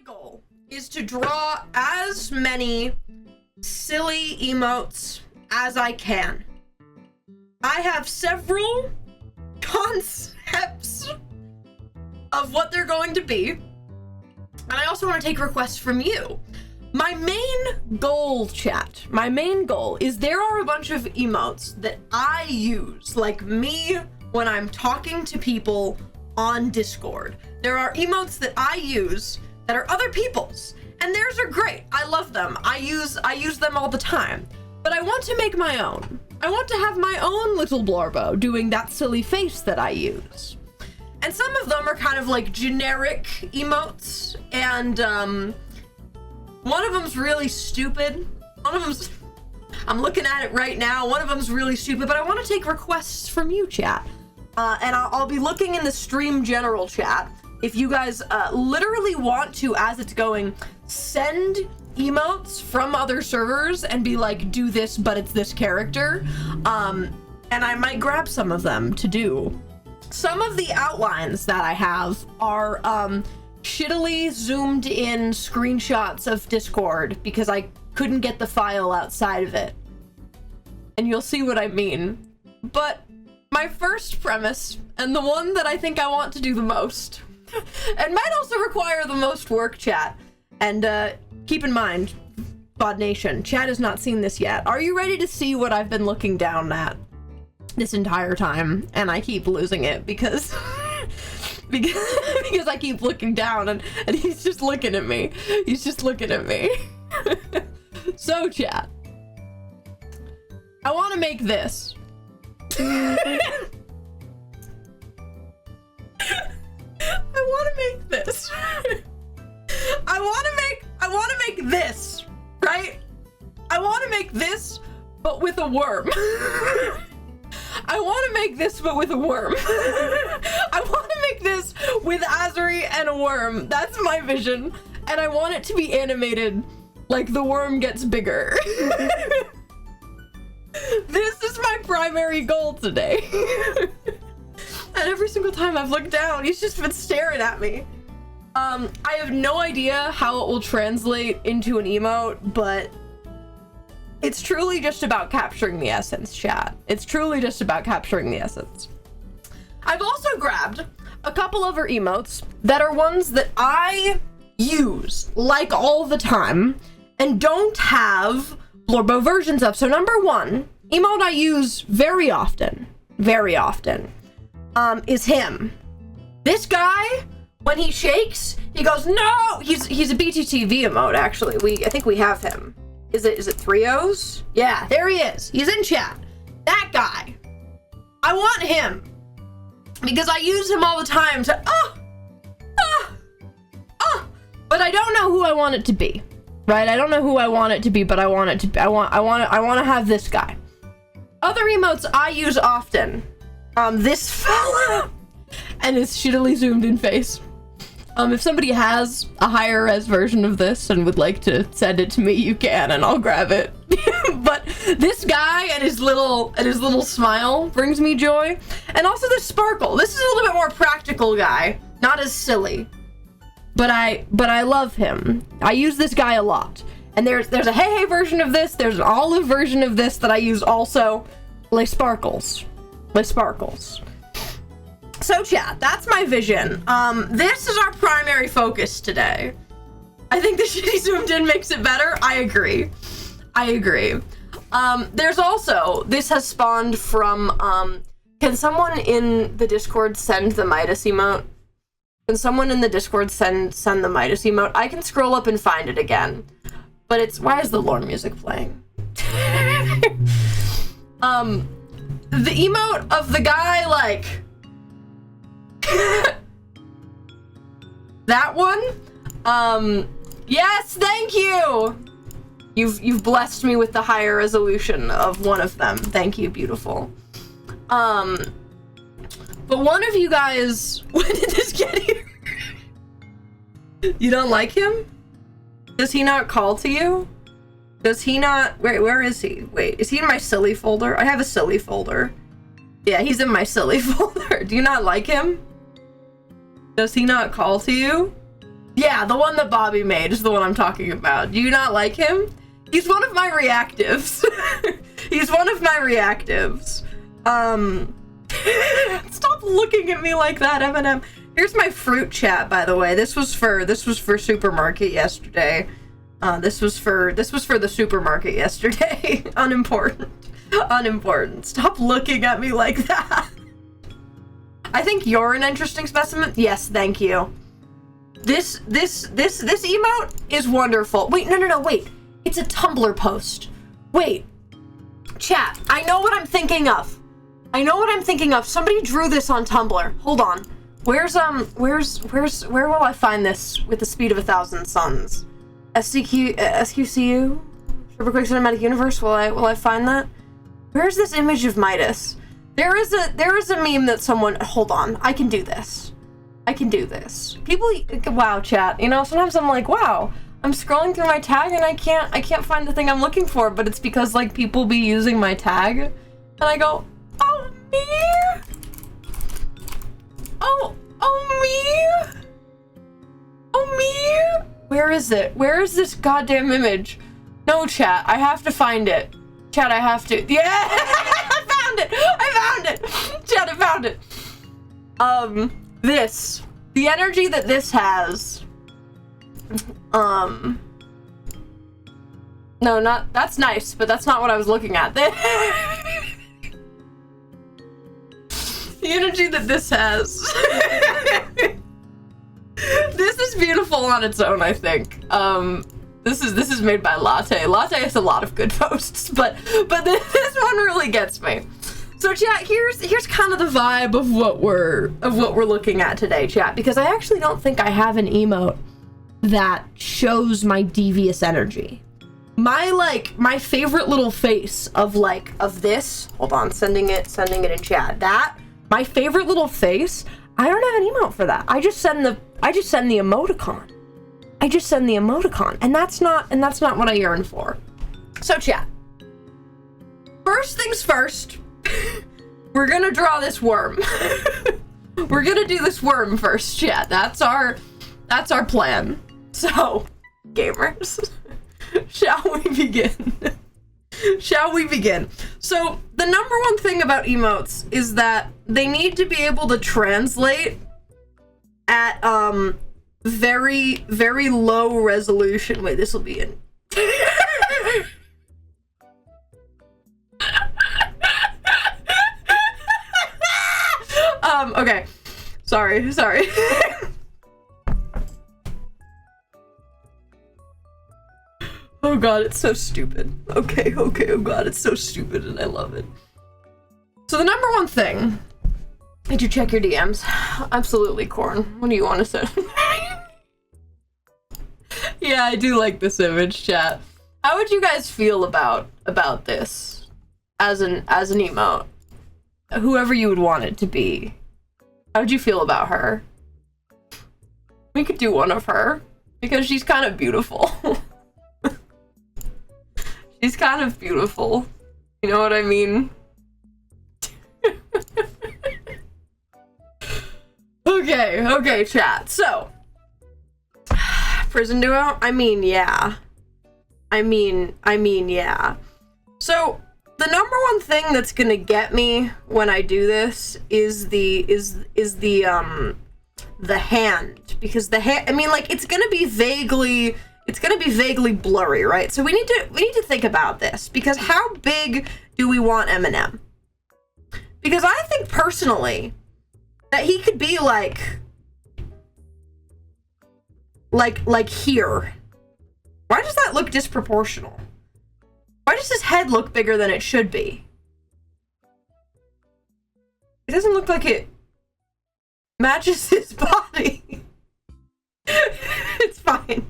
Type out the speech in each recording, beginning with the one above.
goal is to draw as many silly emotes as I can. I have several concepts of what they're going to be, and I also want to take requests from you. My main goal, chat, my main goal is there are a bunch of emotes that I use, like me, when I'm talking to people on Discord. There are emotes that I use that are other people's, and theirs are great. I love them. I use them all the time. But I want to make my own. I want to have my own little Blorbo doing that silly face that I use. And some of them are kind of like generic emotes, and one of them's really stupid. One of them's, I'm looking at it right now, one of them's really stupid, but I want to take requests from you, chat. And I'll be looking in the stream general chat. If you guys literally want to, as it's going, send emotes from other servers and be like, do this, but it's this character. And I might grab some of them to do. Some of the outlines that I have are shittily zoomed in screenshots of Discord because I couldn't get the file outside of it. And you'll see what I mean. But my first premise, and the one that I think I want to do the most, and might also require the most work, chat, and keep in mind, Bod Nation, chat has not seen this yet. Are you ready to see what I've been looking down at this entire time? And I keep losing it because because I keep looking down and he's just looking at me. He's just looking at me. So, chat, I want to make this. I want to make this. I want to make this, right? I want to make this, but with a worm. I want to make this, but with a worm. I want to make this with Azuri and a worm. That's my vision. And I want it to be animated like the worm gets bigger. This is my primary goal today. And every single time I've looked down, he's just been staring at me. I have no idea how it will translate into an emote, but it's truly just about capturing the essence, chat. It's truly just about capturing the essence. I've also grabbed a couple other emotes that are ones that I use, like, all the time, and don't have Blorbo versions of. So number one, emote I use very often, is him. This guy, when he shakes, he goes, no! He's a BTTV emote, actually. I think we have him. Is it 3 O's? Yeah, there he is. He's in chat. That guy. I want him. Because I use him all the time to, but I don't know who I want it to be. Right? I don't know who I want it to be, but I want it to be. I want to have this guy. Other emotes I use often. This fella and his shittily zoomed in face. If somebody has a higher res version of this and would like to send it to me, you can, and I'll grab it. But this guy and his little smile brings me joy. And also the sparkle. This is a little bit more practical guy, not as silly. But I love him. I use this guy a lot. And there's a hey version of this, there's an olive version of this that I use also. Les Sparkles. So chat, that's my vision. This is our primary focus today. I think the shitty zoomed in makes it better. I agree. There's also, this has spawned from, can someone in the Discord send the Midas emote? Can someone in the Discord send the Midas emote? I can scroll up and find it again. But why is the lore music playing? The emote of the guy, like, that one? Yes, thank you! You've blessed me with the higher resolution of one of them. Thank you, beautiful. But one of you guys, when did this get here? You don't like him? Does he not call to you? Does he not? Where is he? Wait, is he in my silly folder? I have a silly folder. Yeah, he's in my silly folder. Do you not like him? Does he not call to you? Yeah, the one that Bobby made is the one I'm talking about. Do you not like him? He's one of my reactives. He's one of my reactives. Stop looking at me like that, Eminem. Here's my fruit chat, by the way. This was for supermarket yesterday. This was for the supermarket yesterday. Unimportant. Unimportant. Stop looking at me like that. I think you're an interesting specimen. Yes, thank you. This emote is wonderful. Wait, no, wait. It's a Tumblr post. Wait. Chat, I know what I'm thinking of. Somebody drew this on Tumblr. Hold on. Where will I find this with the speed of 1,000 suns? SQCU? Superquick Cinematic Universe? Will I find that? Where's this image of Midas? There is a meme that someone, hold on, I can do this. People, wow, chat, you know, sometimes I'm like, wow, I'm scrolling through my tag and I can't find the thing I'm looking for, but it's because like people be using my tag and I go, oh me? Oh me? Where is it? Where is this goddamn image? No, chat, I have to find it. Chat, I have to. Yeah! I found it! Chat, I found it. The energy that this has. No, that's nice, but that's not what I was looking at. The energy that this has. This is beautiful on its own, I think. This is made by Latte. Latte has a lot of good posts, but this one really gets me. So chat, here's kind of the vibe of what we're looking at today, chat, because I actually don't think I have an emote that shows my devious energy. My favorite little face of this, hold on, sending it in chat. My favorite little face, I don't have an emote for that. I just send the emoticon. And that's not what I yearn for. So chat. First things first, we're gonna draw this worm. We're gonna do this worm first, chat. That's our plan. So, gamers, shall we begin? So, the number one thing about emotes is that they need to be able to translate at very, very low resolution. Wait, this will be in. Okay. Sorry. Oh god, it's so stupid. Okay, oh god, it's so stupid and I love it. So the number one thing, did you check your DMs? Absolutely, Corn. What do you want to say? Yeah, I do like this image, chat. How would you guys feel about this as an emote? Whoever you would want it to be. How would you feel about her? We could do one of her because she's kind of beautiful. She's kind of beautiful. You know what I mean? Okay, chat. So, prison duo? I mean, yeah. So, the number one thing that's gonna get me when I do this is the hand, because the hand, I mean, like, it's gonna be vaguely blurry, right? So we need to think about this, because how big do we want Eminem? Because I think personally that he could be like here. Why does that look disproportional? Why does his head look bigger than it should be? It doesn't look like it matches his body. It's fine.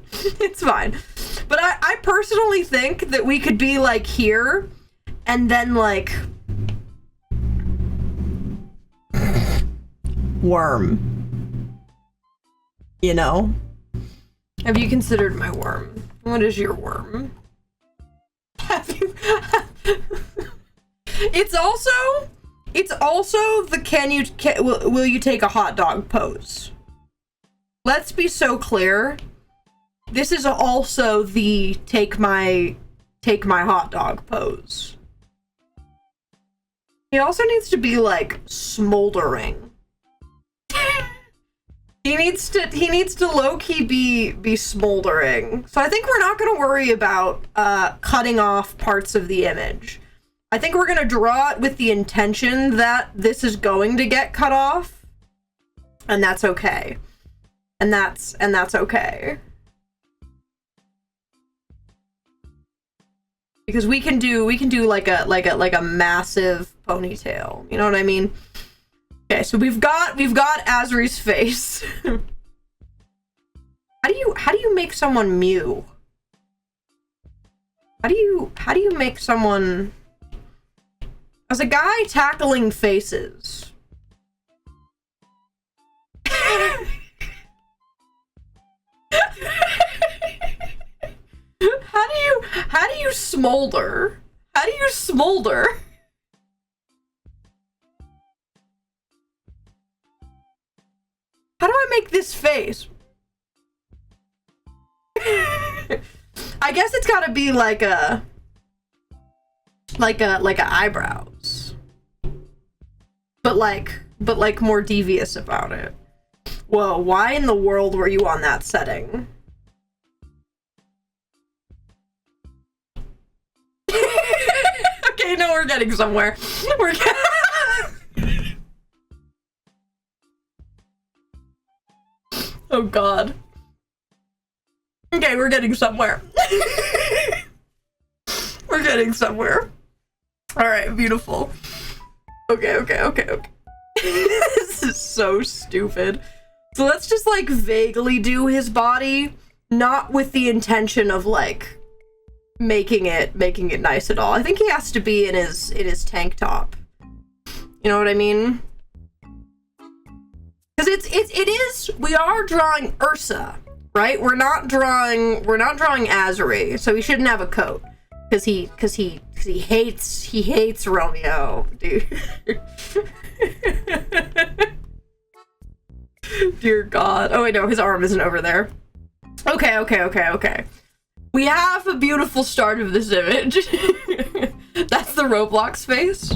But I personally think that we could be like here and then like worm. You know? Have you considered my worm? What is your worm? Have you? It's also the will you take a hot dog pose. let's be so clear. This is also the take my hot dog pose. He also needs to be like smoldering. He needs to low-key be smoldering. So I think we're not gonna worry about cutting off parts of the image. I think we're gonna draw it with the intention that this is going to get cut off. And that's okay. And that's okay. Because we can do like a massive ponytail. You know what I mean? Okay, so we've got Azri's face. How do you make someone mew? How do you make someone as a guy tackling faces? How do you smolder? How do you smolder? How do I make this face? I guess it's gotta be like a eyebrows. But like more devious about it. Whoa, why in the world were you on that setting? Okay, no, we're getting somewhere. Oh god. Okay, we're getting somewhere. We're getting somewhere. Alright, beautiful. Okay. This is so stupid. So let's just like vaguely do his body, not with the intention of like making it nice at all. I think he has to be in his tank top. You know what I mean? Because it is, we are drawing Ursa, right? We're not drawing Azri, so he shouldn't have a coat. Because he hates Romeo, dude. Dear God. Oh wait, no, his arm isn't over there. Okay. We have a beautiful start of this image. That's the Roblox face.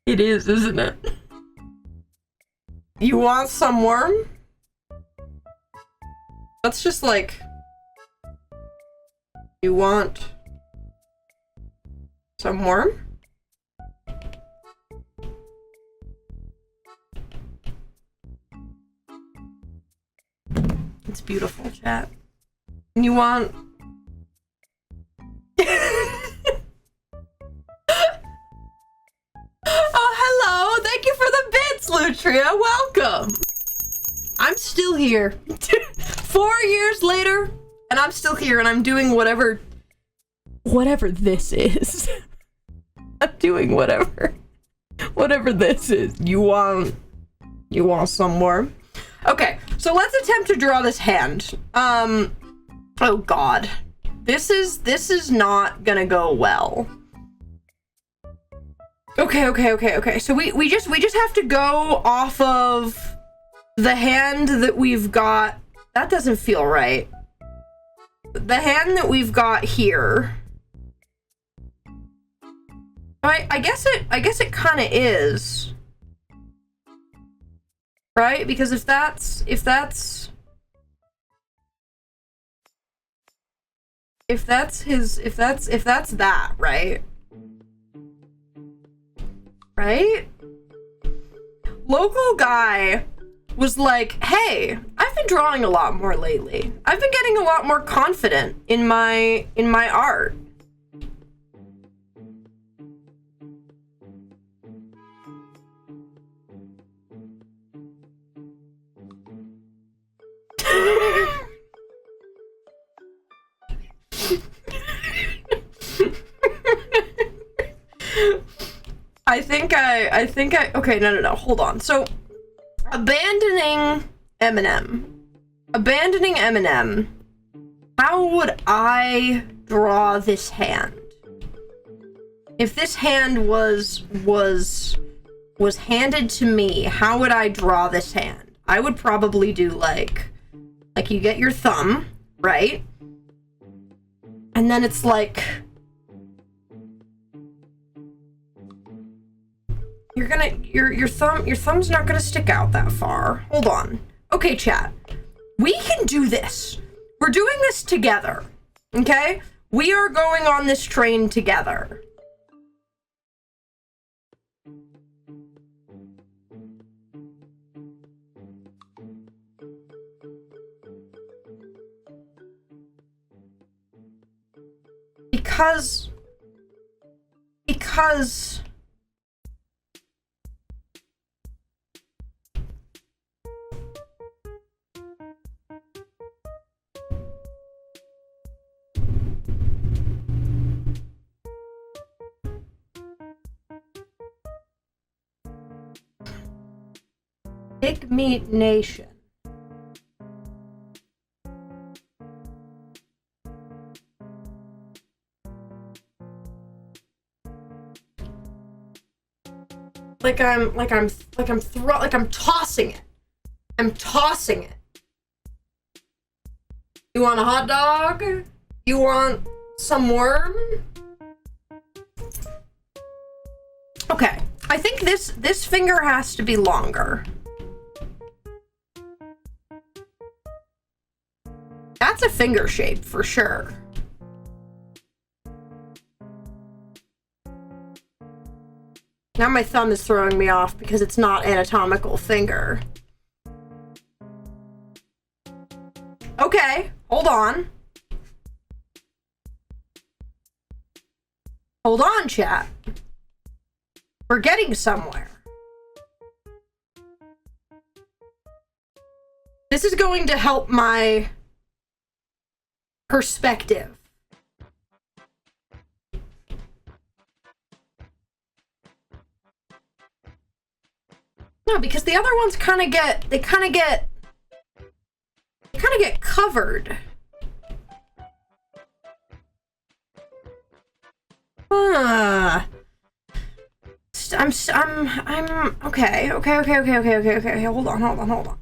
It is, isn't it? You want some worm? Let's just like... You want some worm? It's beautiful, chat. You want... Oh, hello! Thank you for the bits, Lutria! Welcome! I'm still here. 4 years later, and I'm still here, and I'm doing whatever this is. I'm doing whatever this is. You want some more? Okay, so let's attempt to draw this hand. Oh god. This is not gonna go well. Okay. So we just have to go off of the hand that we've got. That doesn't feel right. The hand that we've got here. I guess it kind of is. Right? Because if that's that, right? Right? Local guy was like, hey, I've been drawing a lot more lately. I've been getting a lot more confident in my art. I think I okay, no, hold on. So abandoning Eminem, how would I draw this hand? If this hand was was handed to me, how would I draw this hand? I would probably do like you get your thumb, right? And then it's like your thumb's not gonna stick out that far. Hold on. Okay, chat. We can do this. We're doing this together. Okay? We are going on this train together. Because Big Meat Nation. I'm tossing it. I'm tossing it. You want a hot dog? You want some worm? Okay. I think this finger has to be longer. That's a finger shape for sure. Now my thumb is throwing me off because it's not anatomical finger. Okay, hold on. Hold on, chat. We're getting somewhere. This is going to help my perspective. No, because the other ones kind of get covered. I'm okay. Hold on.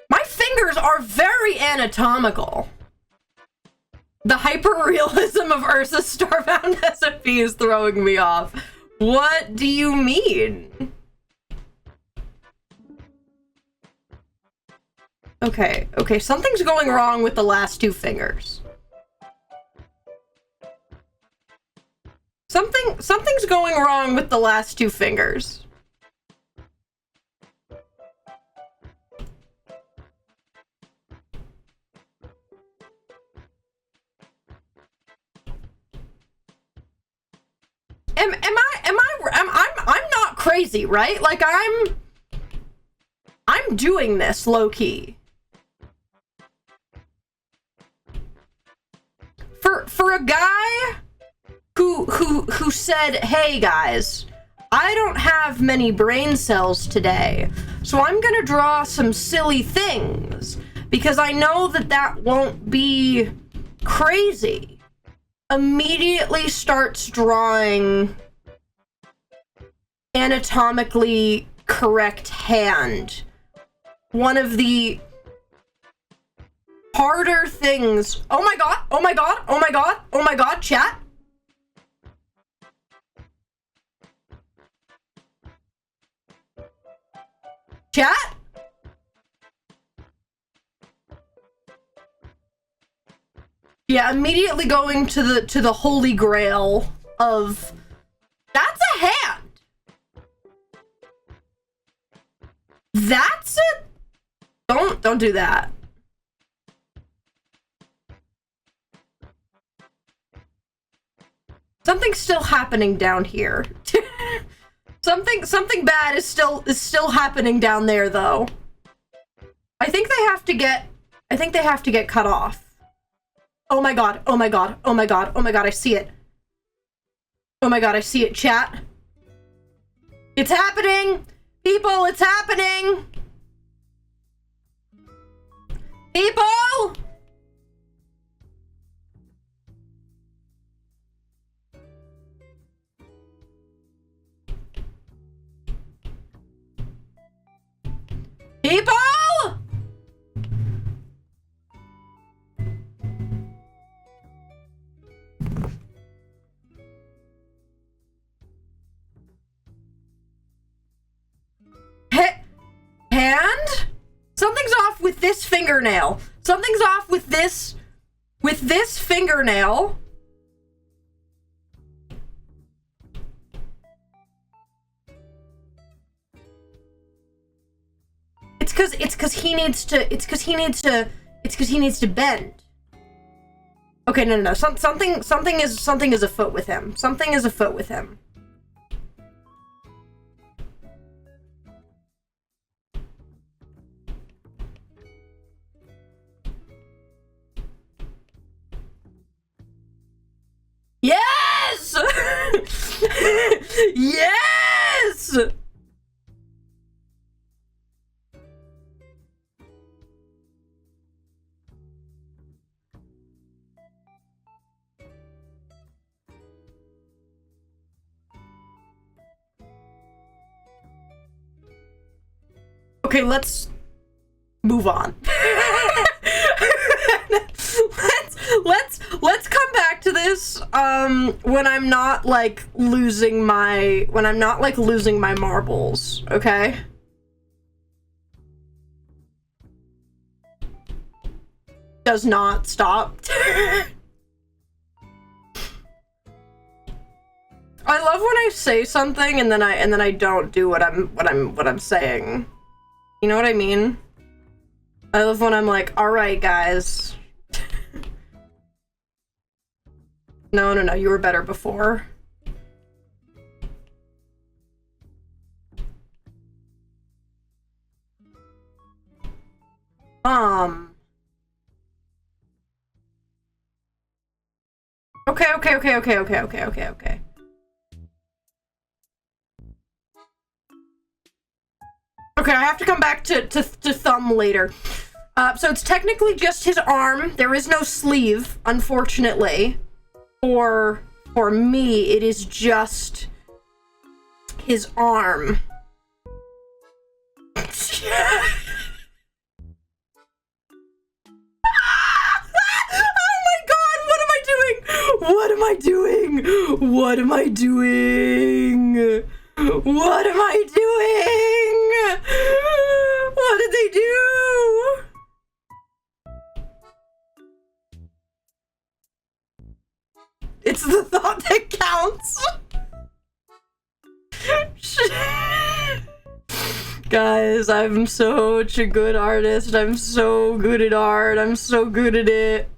My fingers are very anatomical. The hyperrealism of Ursa's Starbound SMP is throwing me off. What do you mean? Okay, something's going wrong with the last two fingers. Something's going wrong with the last two fingers. I'm not crazy, right? Like I'm doing this low key. For a guy who said, "Hey guys, I don't have many brain cells today, so I'm gonna draw some silly things because I know that won't be crazy." Immediately starts drawing anatomically correct hand. One of the harder things. Oh my god, chat. Chat? Yeah, immediately going to the holy grail of that's a hand. That's it. Don't do that. Something's still happening down here. Something bad is still happening down there though. I think they have to get cut off. Oh my god, I see it. Oh my god, I see it, chat. It's happening! People, it's happening! People! with this fingernail. Something's off with this fingernail. It's cause he needs to bend. Okay, no. Something is afoot with him. Something is afoot with him. Yes! Yes! Okay, let's move on. let's come back to this when I'm not like losing my marbles, okay? Does not stop. I love when I say something and then I don't do what I'm saying. You know what I mean? I love when I'm like, all right, guys. No, you were better before. Okay. Okay, I have to come back to thumb later. So it's technically just his arm. There is no sleeve, unfortunately. For me, it is just his arm. What am I doing? What am I doing? What am I doing? What did they do? It's the thought that counts. Guys, I'm such a good artist. I'm so good at art. I'm so good at it.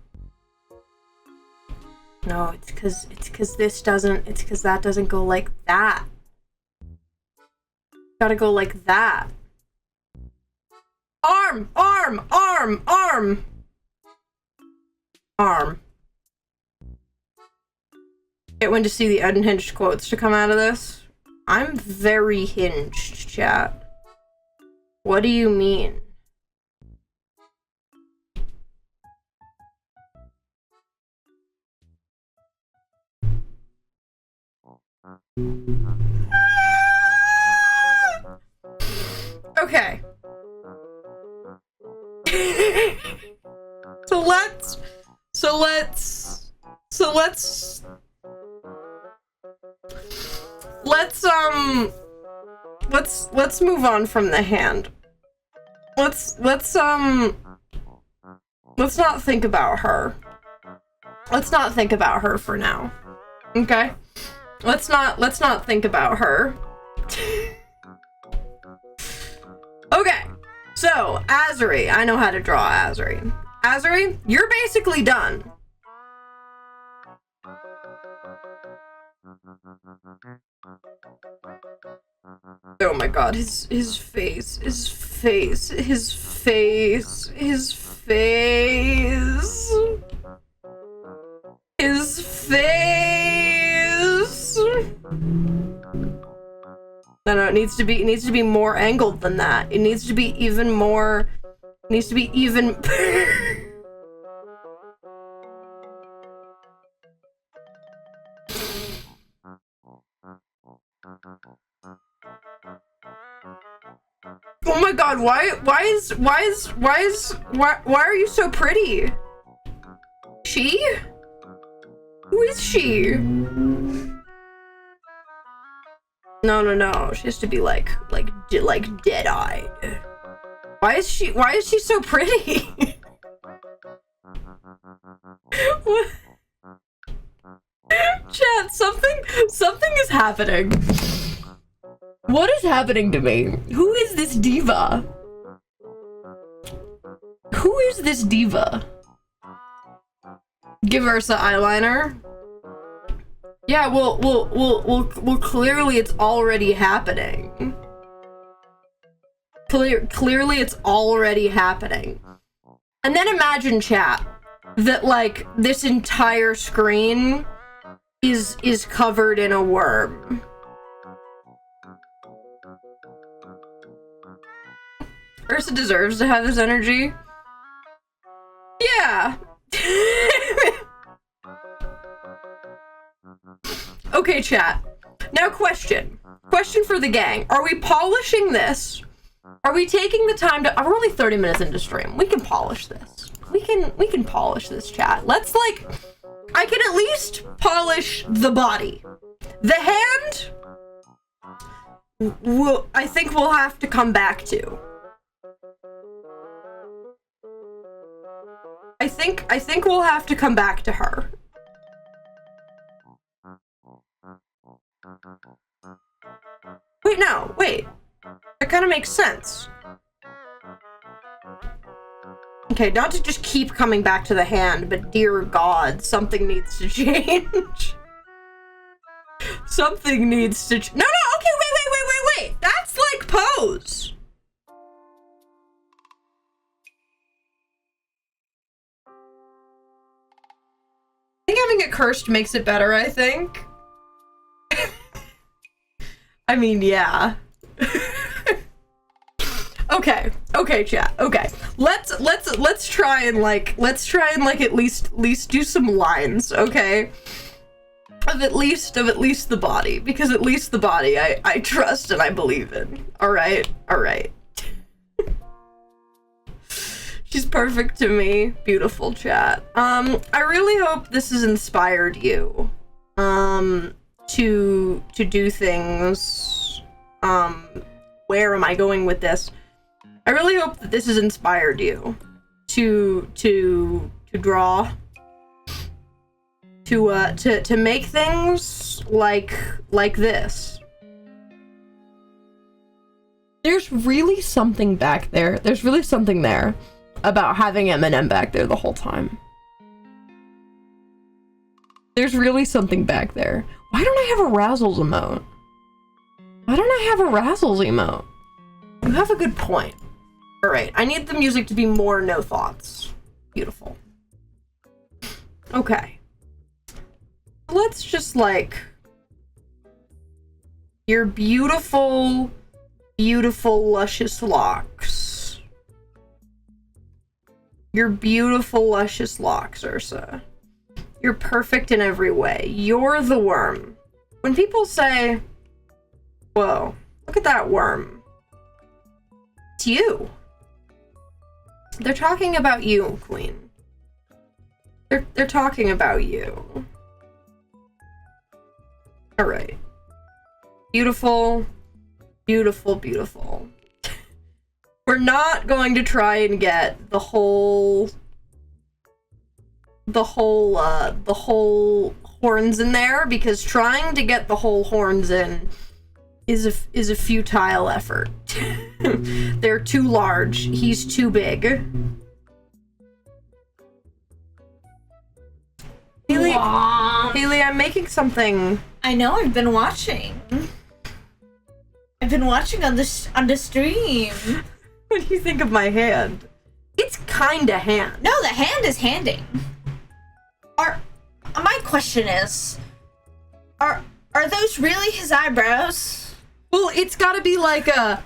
No, it's cause that doesn't go like that. Gotta go like that. Arm. Get when to see the unhinged quotes to come out of this. I'm very hinged, chat. What do you mean? Okay. Let's move on from the hand. Let's not think about her. Let's not think about her for now. Okay? Let's not think about her. Okay. So, Azuri. I know how to draw Azuri. Azuri, you're basically done. Oh my god, his face. No, it needs to be more angled than that. It needs to be even more. It needs to be even. Oh my god, why are you so pretty? She? Who is she? No. She has to be like dead-eyed. Why is she so pretty? What? Chat, something is happening. What is happening to me? Who is this diva? Who is this diva? Give Ursa eyeliner. Yeah, well, clearly it's already happening. Clearly it's already happening. And then imagine, chat, that like this entire screen is covered in a worm. Ursa deserves to have this energy. Yeah. Okay, chat. Now question for the gang. Are we polishing this? Are we taking the time to... We're only 30 minutes into stream. We can polish this. We can polish this, chat. Let's, like... I can at least polish the body. The hand... I think we'll have to come back to. I think we'll have to come back to her. Wait, no, wait. That kind of makes sense. Okay, not to just keep coming back to the hand, but dear God, something needs to change. Something needs to no, okay, wait. That's like pose. I think having it cursed makes it better, I think. I mean, yeah. Okay, chat. Okay. Let's try and like at least do some lines, okay? Of at least the body, because at least the body I trust and I believe in. All right. She's perfect to me. Beautiful, chat. I really hope this has inspired you to do things. Where am I going with this? I really hope that this has inspired you to draw, to make things like this. There's really something back there. There's really something there about having Eminem back there the whole time. There's really something back there. Why don't I have a Razzles emote? Why don't I have a Razzles emote? You have a good point. Alright, I need the music to be more no thoughts. Beautiful. Okay. Let's just like... Your beautiful, beautiful, luscious locks. Your beautiful, luscious locks, Ursa. You're perfect in every way. You're the worm. When people say, whoa, look at that worm. It's you. They're talking about you, Queen. They're talking about you. Alright. Beautiful. Beautiful, beautiful. We're not going to try and get the whole horns in there, because trying to get the whole horns in is a futile effort. They're too large. He's too big. Haley, I'm making something. I know, I've been watching. I've been watching on the stream. What do you think of my hand? It's kinda hand. No, the hand is handing. My question is, are those really his eyebrows? Well, it's gotta be like a...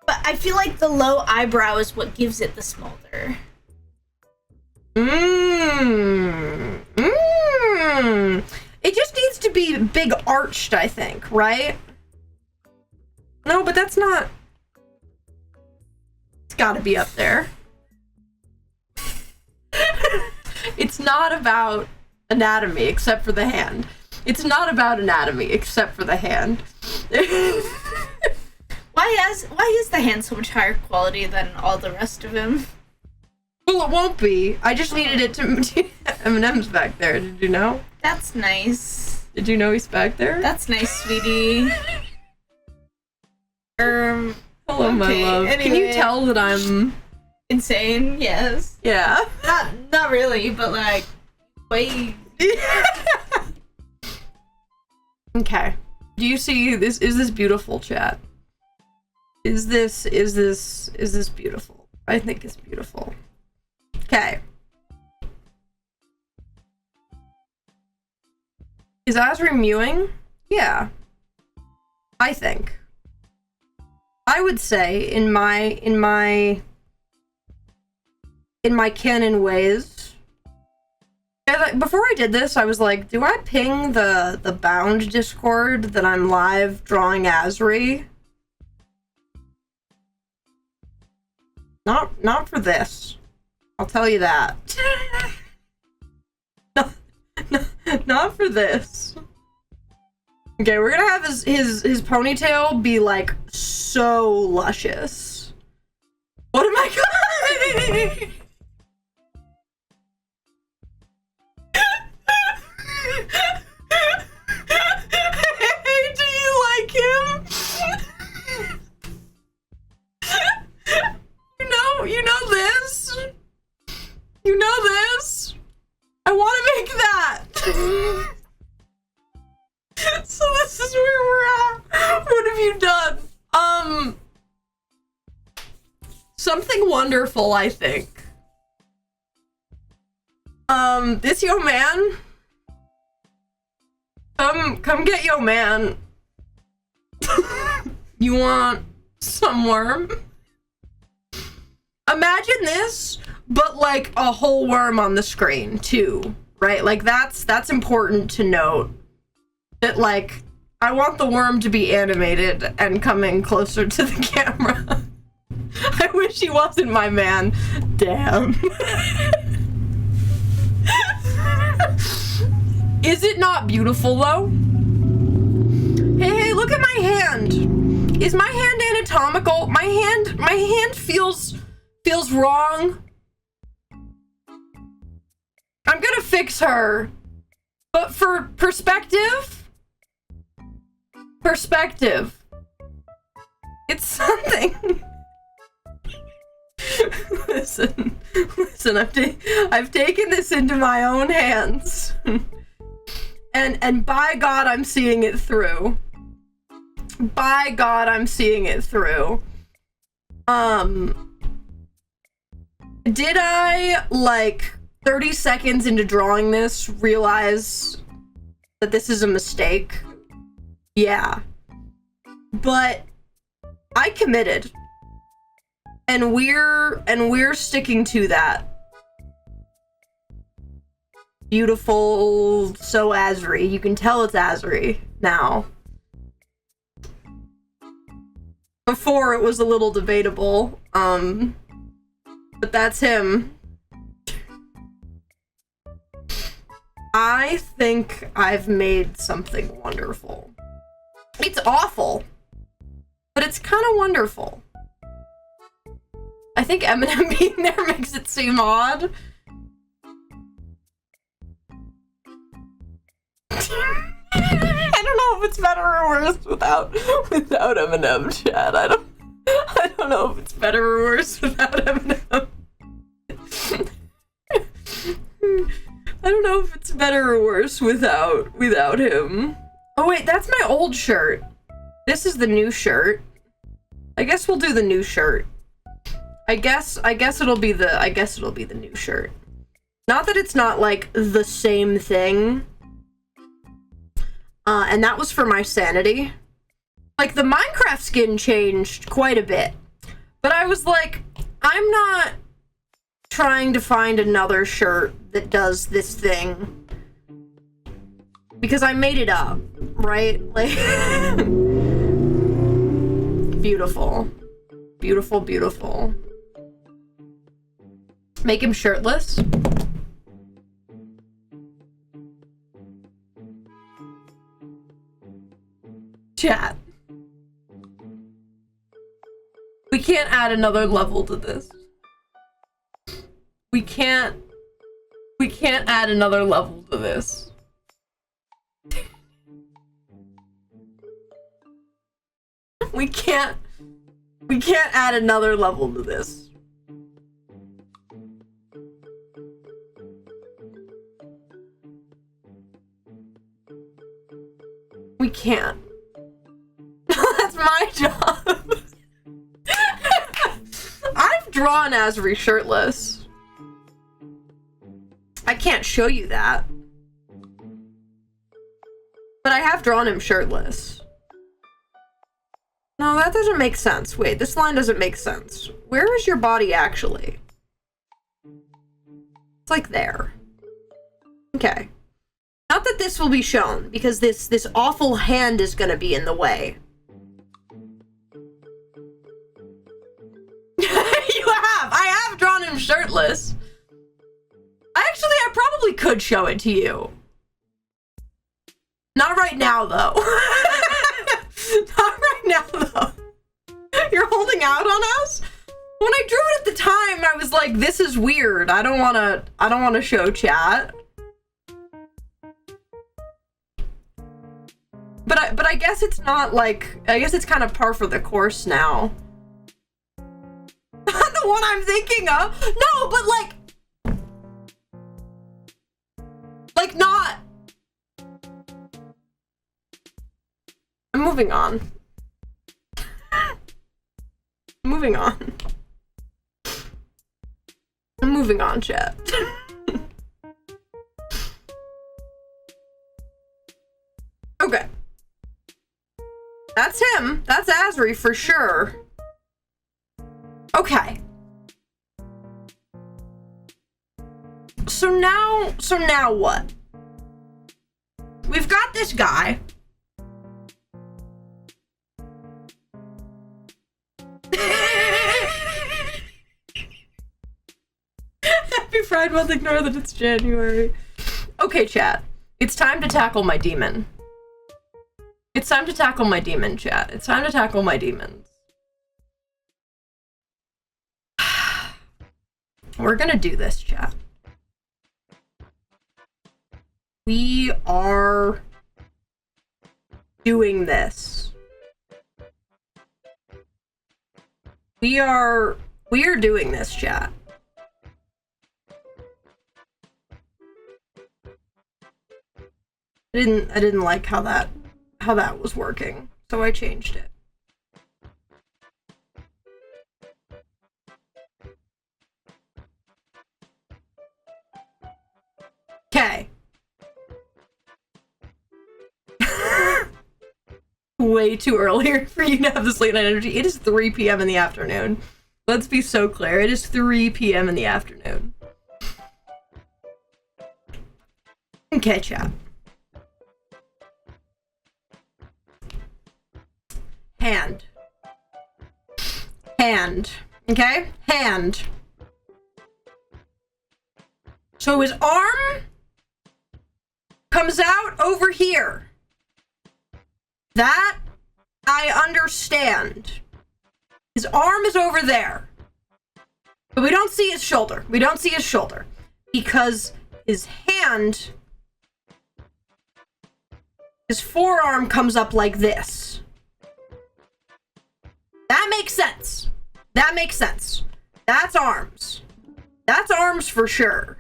But I feel like the low eyebrow is what gives it the smolder. It just needs to be big arched, I think, right? No, but that's not... It's gotta be up there. It's not about anatomy, except for the hand. It's not about anatomy, except for the hand. Why is the hand so much higher quality than all the rest of him? Well, it won't be. I just needed it to... Eminem's back there, did you know? That's nice. Did you know he's back there? That's nice, sweetie. Hello, my okay, love. anyway. Can you tell that I'm... Insane, yes. Yeah. Not really, but like, wait. Okay. Do you see this? Is this beautiful, chat? Is this beautiful? I think it's beautiful. Okay. Is Azri mewing? Yeah. I think. I would say in my canon ways. Before I did this, I was like, do I ping the bound Discord that I'm live drawing Azri? Not for this. I'll tell you that. Not for this. Okay, we're gonna have his ponytail be like so luscious. What am I gonna... Hey, do you like him? You know this? You know this? I want to make that. So this is where we're at. What have you done? Something wonderful, I think. This yo man. Come get yo man. You want some worm? Imagine this, but like a whole worm on the screen too, right? Like that's important to note. That like, I want the worm to be animated and coming closer to the camera. I wish he wasn't my man. Damn. Is it not beautiful though? Hey, look at my hand. Is my hand anatomical? My hand feels wrong. I'm gonna fix her. But for perspective, it's something. Listen, I've taken this into my own hands. And by God, I'm seeing it through. By God, I'm seeing it through. Did I, like, 30 seconds into drawing this, realize that this is a mistake? Yeah. But I committed. And we're sticking to that. Beautiful, so Azri. You can tell it's Azri now. Before it was a little debatable, but that's him. I think I've made something wonderful. It's awful, but it's kind of wonderful. I think Eminem being there makes it seem odd. I don't know if it's better or worse without Eminem, chat. I don't know if it's better or worse without Eminem. I don't know if it's better or worse without him. Oh wait, that's my old shirt. This is the new shirt. I guess we'll do the new shirt. I guess it'll be the new shirt. Not that it's not like the same thing. And that was for my sanity. Like the Minecraft skin changed quite a bit. But I was like, I'm not trying to find another shirt that does this thing. Because I made it up, right? Like beautiful. Beautiful, beautiful. Make him shirtless. Chat. can't add another level to this. We can't add another level to this. We can't add another level to this. We can't. That's my job. I've drawn Asri shirtless. I can't show you that. But I have drawn him shirtless. No, that doesn't make sense. Wait, this line doesn't make sense. Where is your body actually? It's like there. Okay. Not that this will be shown, because this awful hand is gonna be in the way. I have drawn him shirtless. I probably could show it to you. Not right now, though. Not right now, though. You're holding out on us? When I drew it at the time, I was like, this is weird. I don't wanna show chat. But I guess it's not like, I guess it's kind of par for the course now. The one I'm thinking of? No, but like not. I'm moving on. Moving on. I'm moving on, chat. Okay. That's him. That's Asri for sure. Okay. So now what? We've got this guy. Happy Pride Month, ignore that it's January. Okay, chat. It's time to tackle my demon. It's time to tackle my demon, chat. It's time to tackle my demons. We're gonna do this, chat. We are doing this. We are doing this, chat. I didn't like how that was working, so I changed it. Okay. Way too early for you to have this late night energy. It is 3 p.m. in the afternoon. Let's be so clear. It is 3 p.m. in the afternoon. Okay, chat. Hand. Okay? Hand. So his arm comes out over here. That I understand. His arm is over there. But we don't see his shoulder. We don't see his shoulder. Because his hand, his forearm comes up like this. That makes sense. That makes sense. That's arms. That's arms for sure.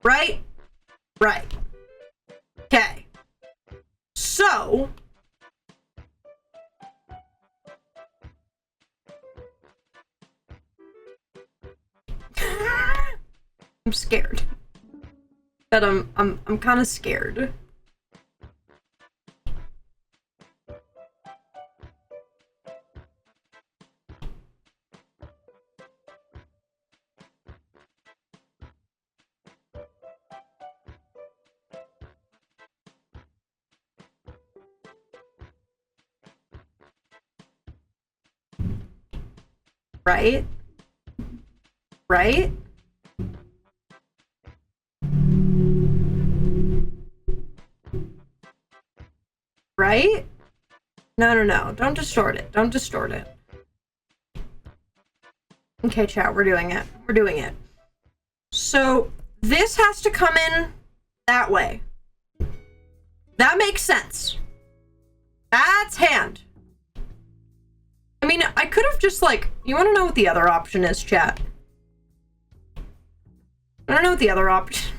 Right? Right. Okay. So, I'm scared. But I'm kind of scared. Right? Right? Right? No. Don't distort it. Don't distort it. Okay, chat, we're doing it. We're doing it. So this has to come in that way. That makes sense. That's hand. I mean, I could have just like, you want to know what the other option is, chat? I don't know what the other option.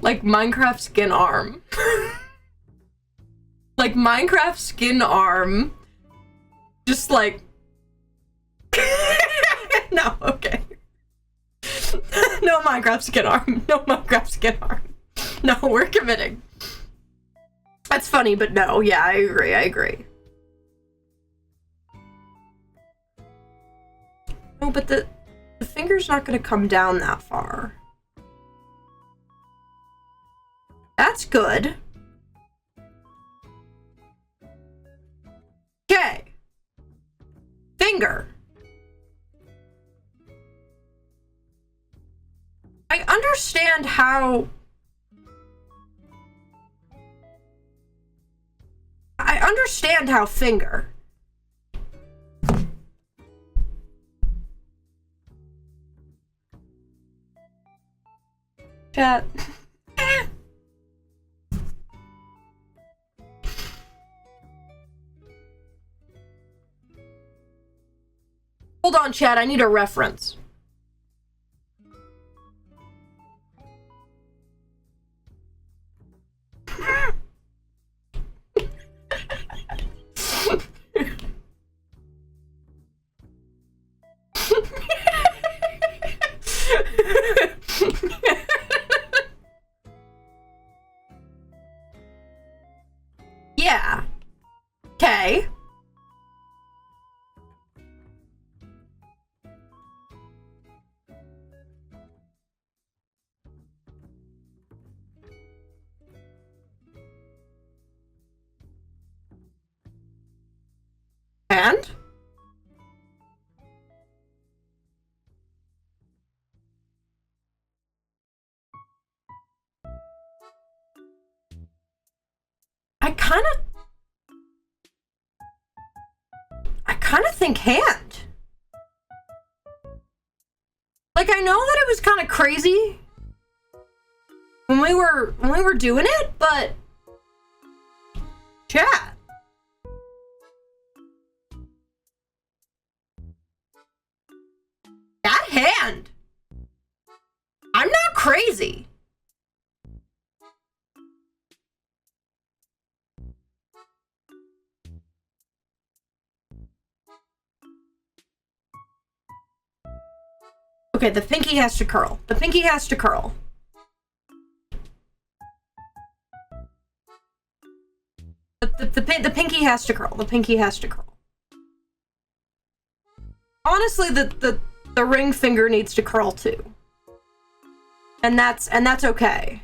Like Minecraft skin arm. Like Minecraft skin arm. Just like... No, okay. No Minecraft skin arm. No Minecraft skin arm. No, we're committing. That's funny, but no. Yeah, I agree. No, but the finger's not gonna come down that far. That's good. Okay. Finger. I understand how... I understand how finger. Chat. Hold on, chat. I need a reference. Yeah. Okay. And? I kind of think hand. Like, I know that it was kind of crazy when we were doing it, but chat. That hand. I'm not crazy. Okay, the pinky has to curl. The pinky has to curl. The pinky has to curl. The pinky has to curl. Honestly, the ring finger needs to curl too. And that's okay.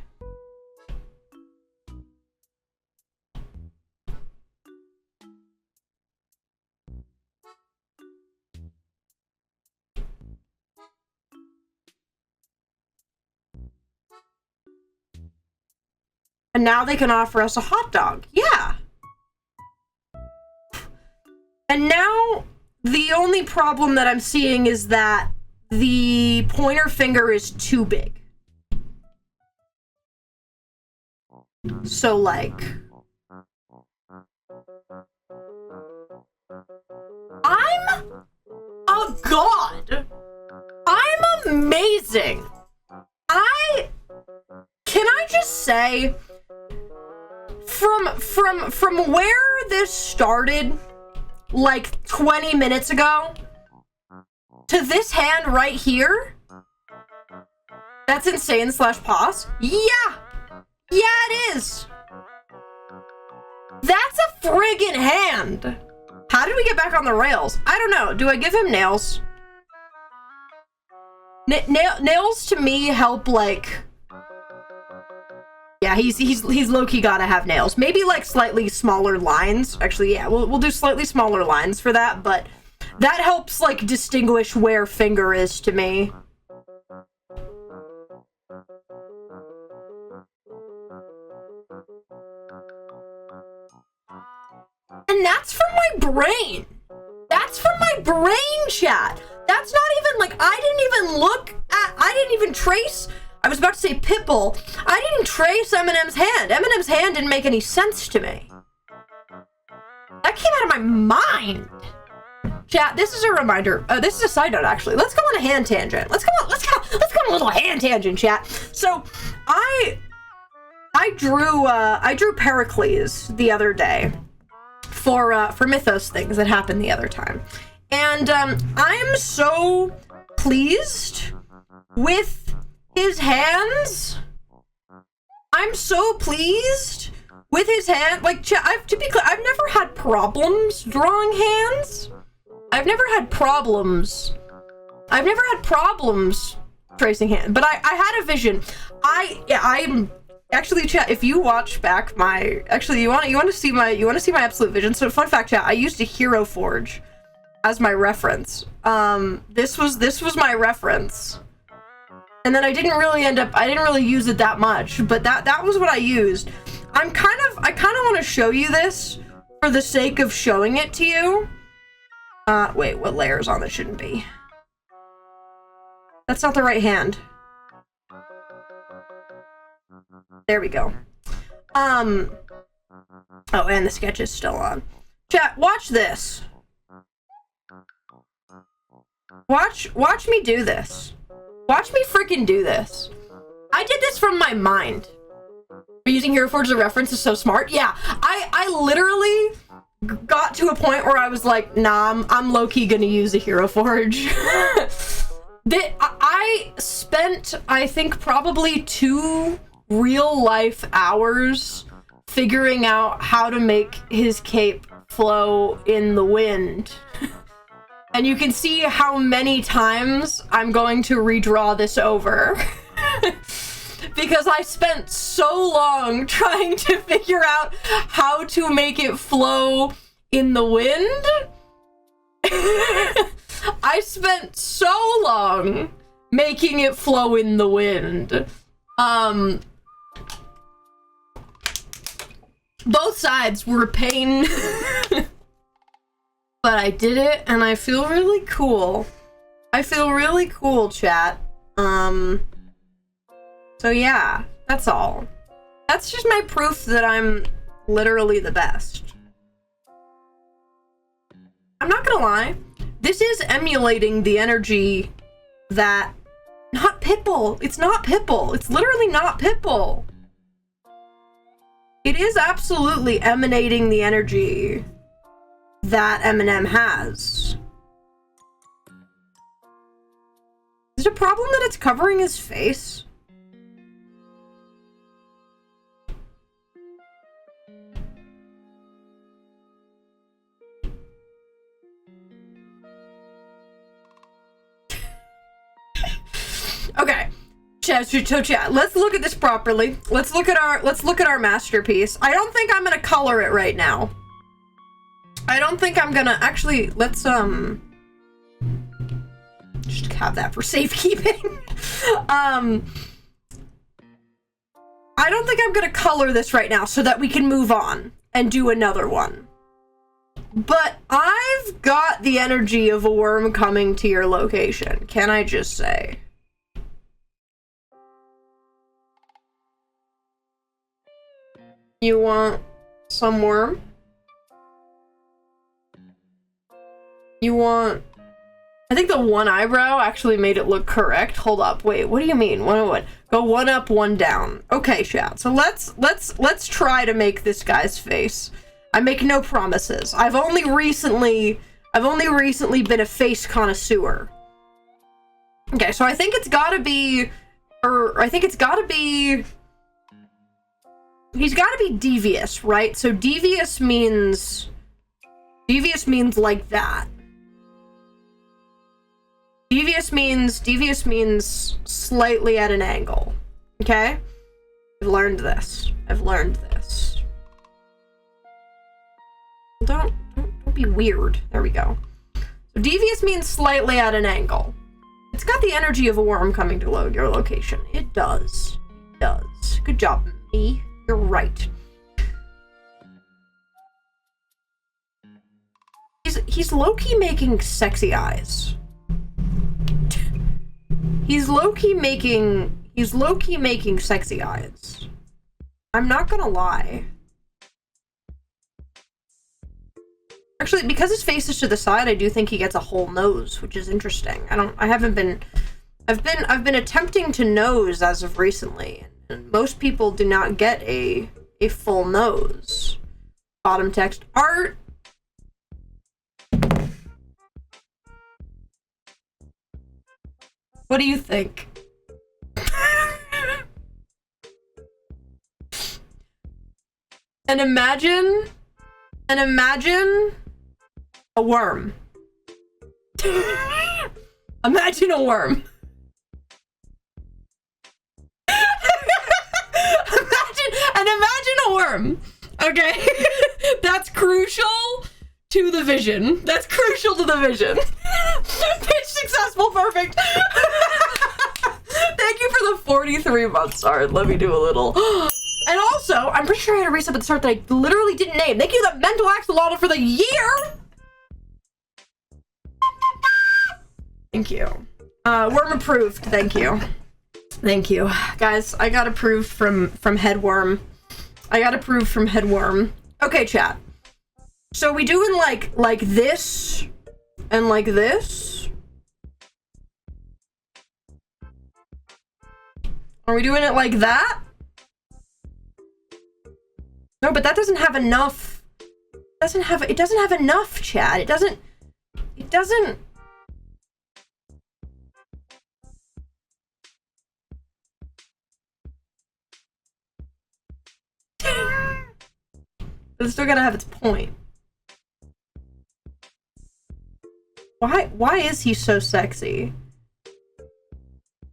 And now they can offer us a hot dog. Yeah. And now the only problem that I'm seeing is that the pointer finger is too big. So like... I'm a god! I'm amazing! Can I just say... From where this started, like 20 minutes ago, to this hand right here, that's insane / pause. Yeah, it is. That's a friggin' hand. How did we get back on the rails? I don't know. Do I give him nails? Nails to me help like... Yeah, he's low-key gotta have nails. Maybe like slightly smaller lines. Actually, yeah, we'll do slightly smaller lines for that, but That helps, like, distinguish where finger is to me. And that's from my brain. That's from my brain, chat. That's not even, like, I didn't even trace, I was about to say Pitbull. I didn't trace Eminem's hand. Eminem's hand didn't make any sense to me. That came out of my mind. Chat, this is a reminder. This is a side note, actually. Let's go on a hand tangent. Let's go on a little hand tangent, chat. So, I drew Pericles the other day for Mythos things that happened the other time. And, I'm so pleased with his hands. I'm so pleased with his hand. Like, to be clear, I've never had problems drawing hands. I've never had problems tracing hands, but I had a vision. I'm actually, chat, if you watch back my, actually, you want to see my absolute vision. So fun fact, chat, I used a Hero Forge as my reference. This was my reference. And then I didn't really use it that much, but that was what I used. I kind of want to show you this for the sake of showing it to you. Wait, what layer is on? That shouldn't be. That's not the right hand. There we go. Oh, and the sketch is still on. Chat, watch this. Watch me do this. Watch me freaking do this. I did this from my mind. Using Hero Forge as a reference is so smart. Yeah, I literally got to a point where I was like, nah, I'm low-key gonna use a Hero Forge. I spent, I think, probably 2 real-life hours figuring out how to make his cape flow in the wind. And you can see how many times I'm going to redraw this over. Because I spent so long trying to figure out how to make it flow in the wind. I spent so long making it flow in the wind. Both sides were a pain. But I did it, and I feel really cool. I feel really cool, chat. So yeah, that's all. That's just my proof that I'm literally the best. I'm not gonna lie, this is emulating the energy that... Not Pitbull! It's not Pitbull! It's literally not Pitbull! It is absolutely emanating the energy that Eminem has. Is it a problem that it's covering his face? Okay, so chat, let's look at this properly. Let's look at our masterpiece. I don't think I'm gonna color it right now. I don't think I'm gonna actually. Let's just have that for safekeeping. I don't think I'm gonna color this right now so that we can move on and do another one. But I've got the energy of a worm coming to your location. Can I just say? You want some worm? You want... I think the one eyebrow actually made it look correct. Hold up, wait, what do you mean? What? Go one up, one down. Okay, chat. So let's try to make this guy's face. I make no promises. I've only recently been a face connoisseur. Okay, so I think it's gotta be... He's gotta be devious, right? So devious means like that. Devious means slightly at an angle. Okay? I've learned this. Don't be weird. There we go. Devious means slightly at an angle. It's got the energy of a worm coming to load your location. It does. It does. Good job, me. You're right. He's low-key making sexy eyes. He's low-key making sexy eyes. I'm not gonna lie. Actually, because his face is to the side, I do think he gets a whole nose, which is interesting. I've been attempting to nose as of recently, and most people do not get a full nose. Bottom text, art. What do you think? And imagine a worm. Imagine a worm. Imagine a worm. Okay? That's crucial to the vision. That's crucial to the vision. Pitch successful, perfect. Thank you for the 43 months, Art. Let me do a little. And also, I'm pretty sure I had a resub at the start that I literally didn't name. Thank you, the mental axolotl, for the year. Thank you. Worm approved. Thank you. Thank you, guys. I got approved from Headworm. I got approved from Headworm. Okay, chat. So we doing like this and like this? Are we doing it like that? No, but that doesn't have enough. It doesn't have enough, chat. It doesn't. It's still gotta have its point. Why is he so sexy?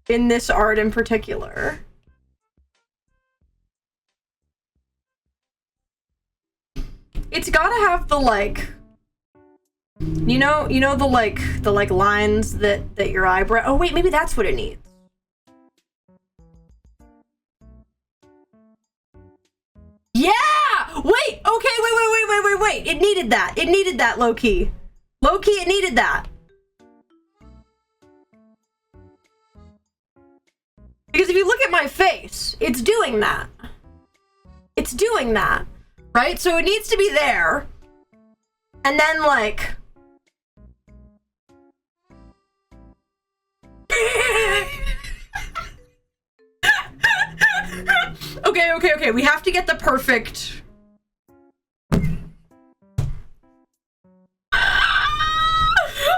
In this art in particular. It's gotta have the like, you know the lines that your eyebrow. Oh wait, maybe that's what it needs. Yeah! Wait! Okay, wait. It needed that. It needed that, low-key. Low-key, it needed that. Because if you look at my face, it's doing that. It's doing that. Right? So it needs to be there. And then, like... Okay. We have to get the perfect...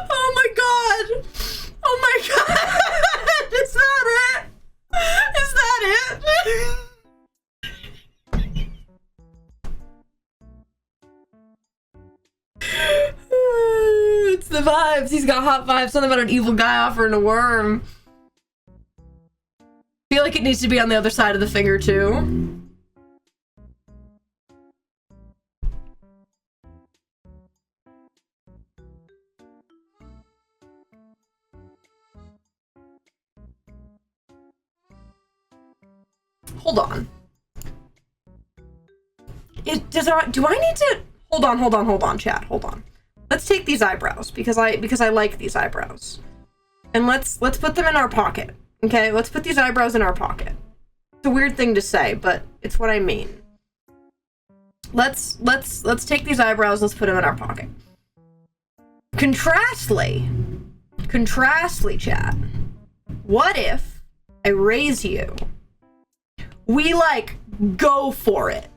Oh my god! Oh my god! Is that it? Is that it? It's the vibes. He's got hot vibes. Something about an evil guy offering a worm. I feel like it needs to be on the other side of the finger too. Hold on. Do I need to hold on, chat. Hold on. Let's take these eyebrows because I like these eyebrows. And let's put them in our pocket. Okay? Let's put these eyebrows in our pocket. It's a weird thing to say, but it's what I mean. Let's take these eyebrows, let's put them in our pocket. Contrastly, chat. What if I raise you? We like go for it.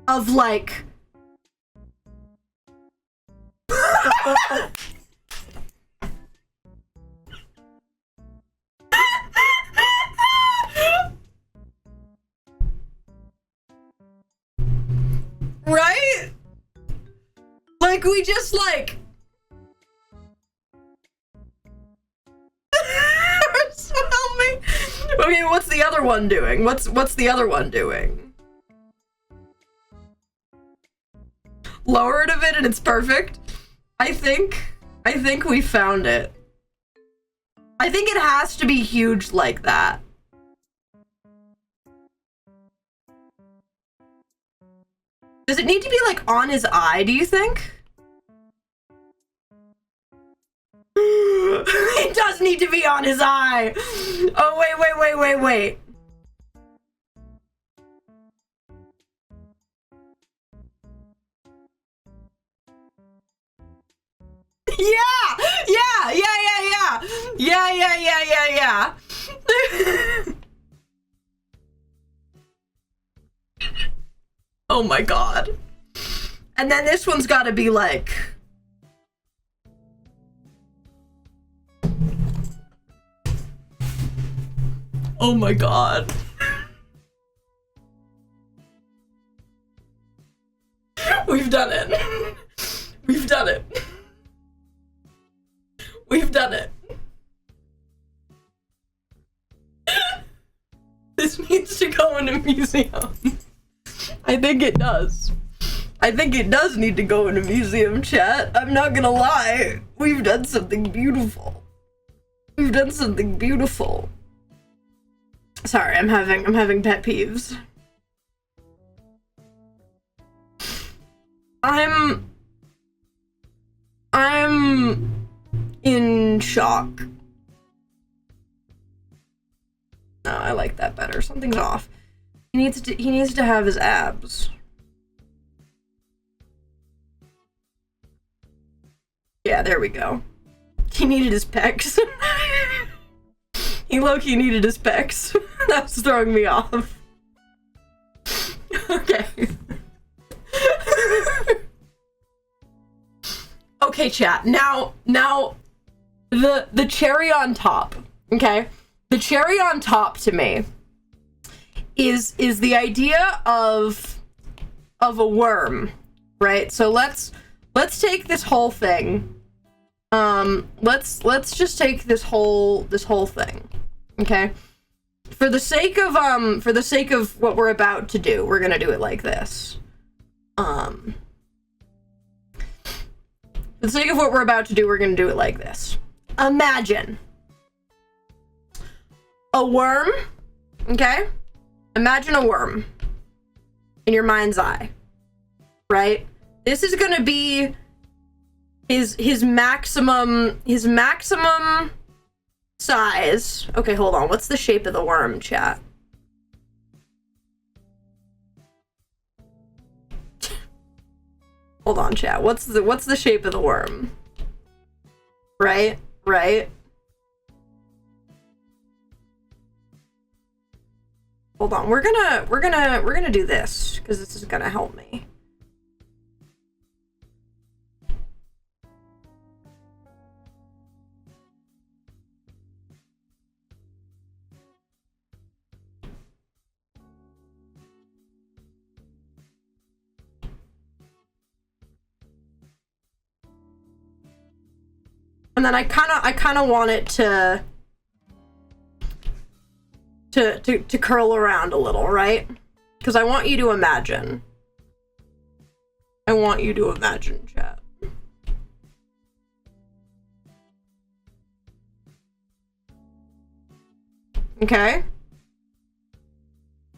Of like right? Like we just like smell me. Okay, what's the other one doing? What's the other one doing? Lower it a bit and it's perfect. I think we found it. I think it has to be huge like that. Does it need to be like on his eye, do you think? It does need to be on his eye. Oh, wait. Yeah. Oh my god. And then this one's gotta be like... Oh my god. We've done it. We've done it. We've done it. This needs to go in a museum. I think it does. I think it does need to go in a museum, chat. I'm not gonna lie. We've done something beautiful. We've done something beautiful. Sorry, I'm having pet peeves. I'm in shock. No, I like that better. Something's off. He needs to have his abs. Yeah, there we go. He needed his pecs. He low-key needed his pecs. That's throwing me off. Okay. Okay, chat. Now the cherry on top, okay? The cherry on top to me is the idea of a worm, right? So let's take this whole thing. Let's just take this whole thing, okay? For the sake of what we're about to do, we're gonna do it like this. For the sake of what we're about to do, we're gonna do it like this. Imagine a worm, okay? Imagine a worm in your mind's eye, right? This is gonna be his maximum size. Okay, hold on. What's the shape of the worm, chat? Hold on, chat. What's the shape of the worm? Right? Hold on. We're gonna do this because this is gonna help me. And then I kind of want it to curl around a little, right? Because I want you to imagine. I want you to imagine, chat. Okay?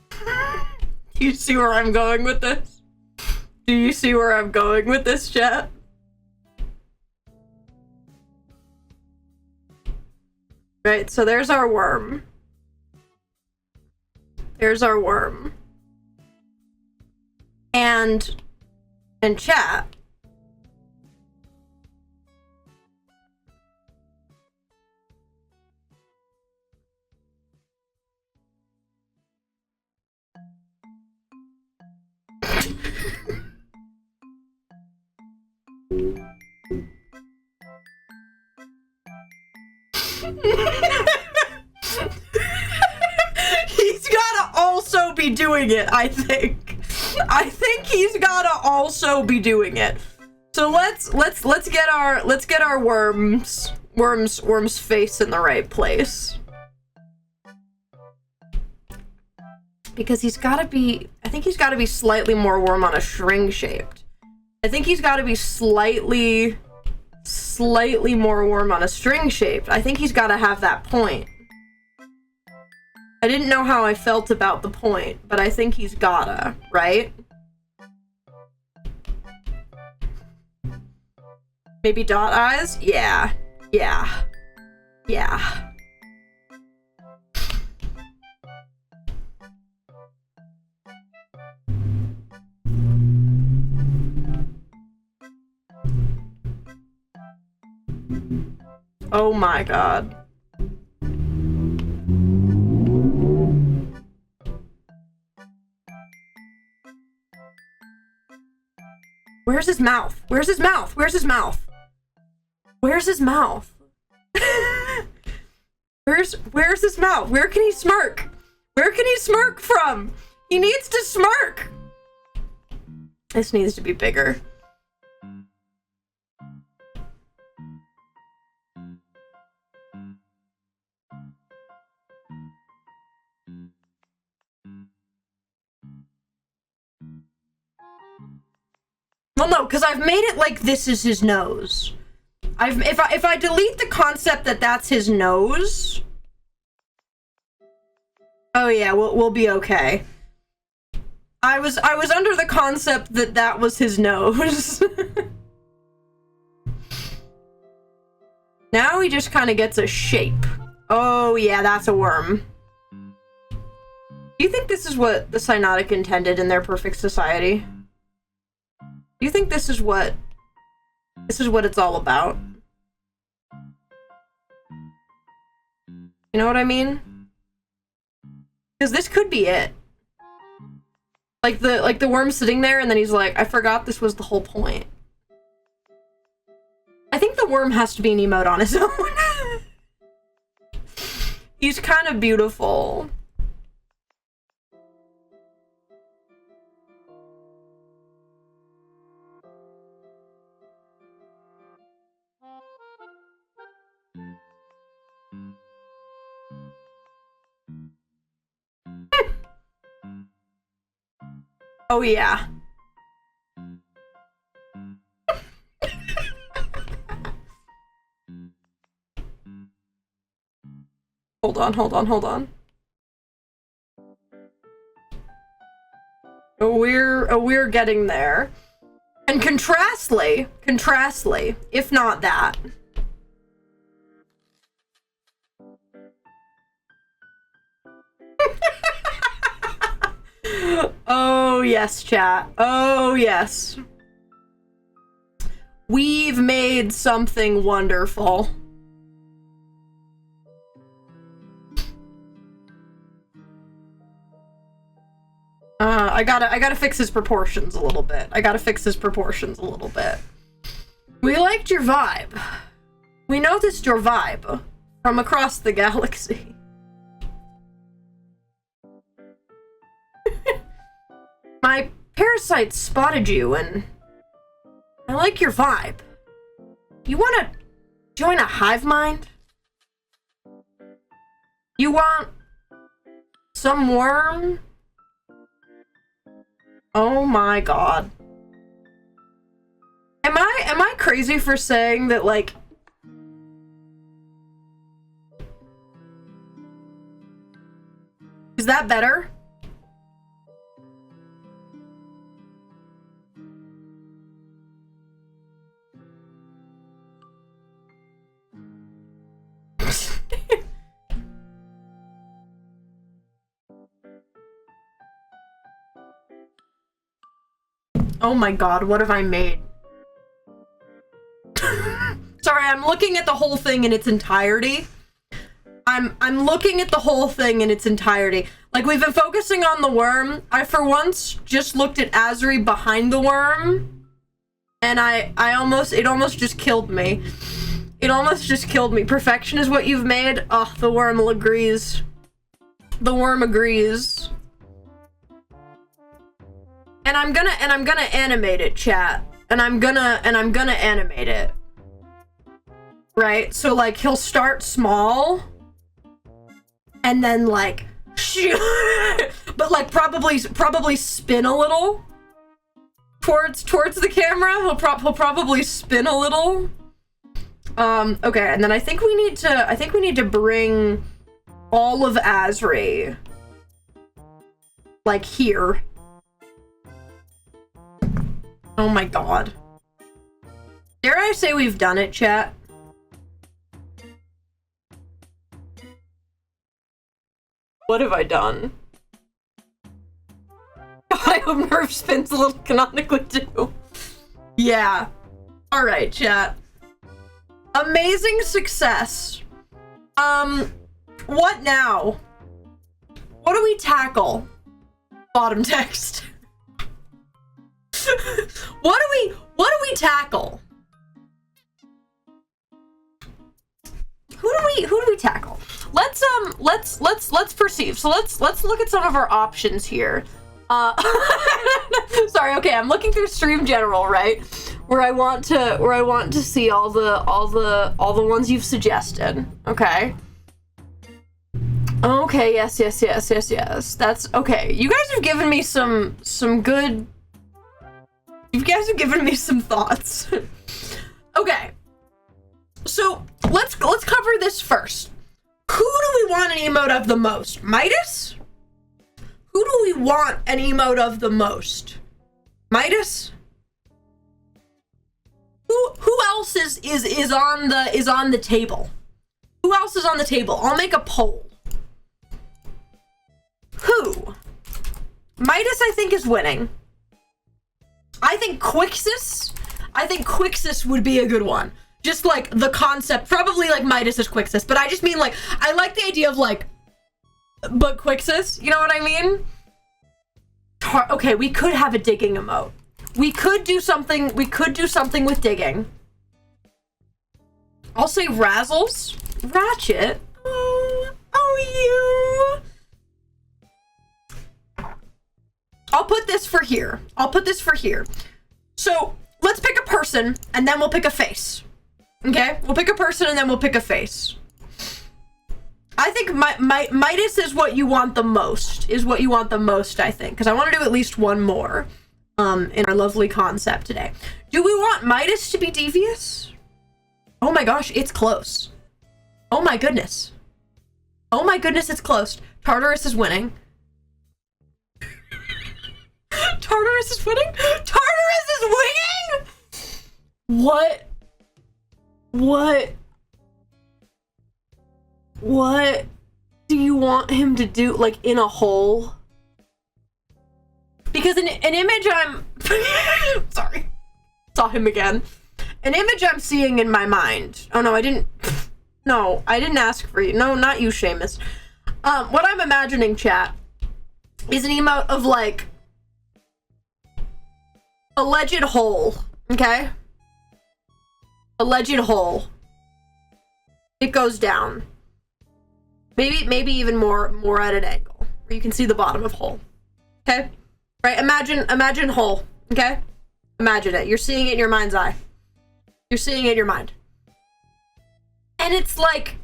Do you see where I'm going with this? Do you see where I'm going with this, chat? Right, so there's our worm. There's our worm. And chat. He's gotta also be doing it, I think. I think he's gotta also be doing it. So let's get our worm's face in the right place. Because he's gotta be, I think he's gotta be slightly more worm on a string shaped. I think he's gotta be slightly slightly more worm on a string shaped. I think he's got to have that point. I didn't know how I felt about the point, but I think he's gotta, right? Maybe dot eyes? Yeah. Yeah. Yeah. Oh my god. Where's his mouth? Where's his mouth? Where's his mouth? Where's his mouth? Where's his mouth? Where can he smirk? Where can he smirk from? He needs to smirk. This needs to be bigger. Well, no, because I've made it like this is his nose. If I delete the concept that that's his nose, oh yeah, we'll be okay. I was under the concept that that was his nose. Now he just kind of gets a shape. Oh yeah, that's a worm. Do you think this is what the Cyanotic intended in their perfect society? Do you think this is what it's all about? You know what I mean? Because this could be it. Like the worm sitting there and then he's like, I forgot this was the whole point. I think the worm has to be an emote on his own. He's kind of beautiful. Oh yeah. Hold on. We're getting there. And contrastly, if not that. Oh yes, chat. Oh yes. We've made something wonderful. I gotta fix his proportions a little bit. We liked your vibe. We noticed your vibe from across the galaxy. My parasite spotted you and I like your vibe. You wanna join a hive mind? You want some worm? Oh my god. Am I crazy for saying that, like, is that better? Oh my god, what have I made? Sorry, I'm looking at the whole thing in its entirety. I'm looking at the whole thing in its entirety. Like, we've been focusing on the worm. I, for once, just looked at Azri behind the worm. And it almost just killed me. It almost just killed me. Perfection is what you've made. Oh, the worm agrees. The worm agrees. And I'm gonna animate it, chat. And I'm gonna animate it. Right? So, like, he'll start small. And then, like, but, like, probably spin a little towards the camera. He'll probably spin a little. Okay, and then I think we need to bring all of Asri, like, here. Oh my god. Dare I say we've done it, chat? What have I done? I hope nerve spins a little canonically too. Yeah. Alright, chat. Amazing success. What now? What do we tackle? Bottom text. What do we tackle? Who do we tackle? Let's perceive. So let's look at some of our options here. Sorry, okay, I'm looking through stream general, right? Where I want to see all the ones you've suggested. Okay. Okay, yes. That's okay. You guys have given me some good. You guys have given me some thoughts. Okay. So let's cover this first. Who do we want an emote of the most? Midas? Who do we want an emote of the most? Midas? Who else is on the table? Who else is on the table? I'll make a poll. Who? Midas, I think, is winning. I think Quixis would be a good one. Just like the concept, probably like Midas is Quixis, but I just mean like, I like the idea of like, but Quixis, you know what I mean? Okay, we could have a digging emote. We could do something with digging. I'll say Razzles. Ratchet. Oh, you. I'll put this for here. So let's pick a person and then we'll pick a face. Okay? We'll pick a person and then we'll pick a face. I think Midas is what you want the most. I think. Because I want to do at least one more in our lovely concept today. Do we want Midas to be devious? Oh my gosh, it's close. Oh my goodness. It's close. Tartarus is winning. Tartarus is winning? What do you want him to do, like, in a hole? Because an image I'm... Sorry. Saw him again. An image I'm seeing in my mind. Oh, no, I didn't... No, I didn't ask for you. No, not you, Seamus. What I'm imagining, chat, is an emote of, like, alleged hole. Okay? Alleged hole. It goes down. Maybe even more at an angle where you can see the bottom of hole. Okay? Right? Imagine hole. Okay? Imagine it. You're seeing it in your mind's eye. You're seeing it in your mind. And it's like...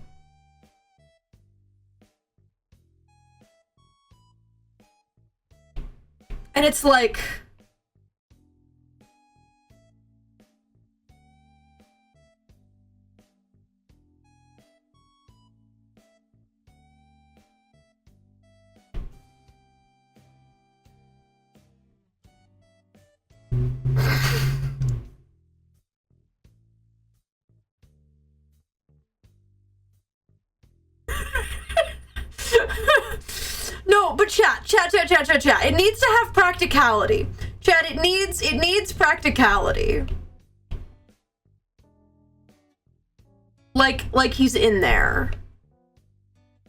And it's like... No, but chat. It needs to have practicality. Chat, it needs practicality. Like he's in there.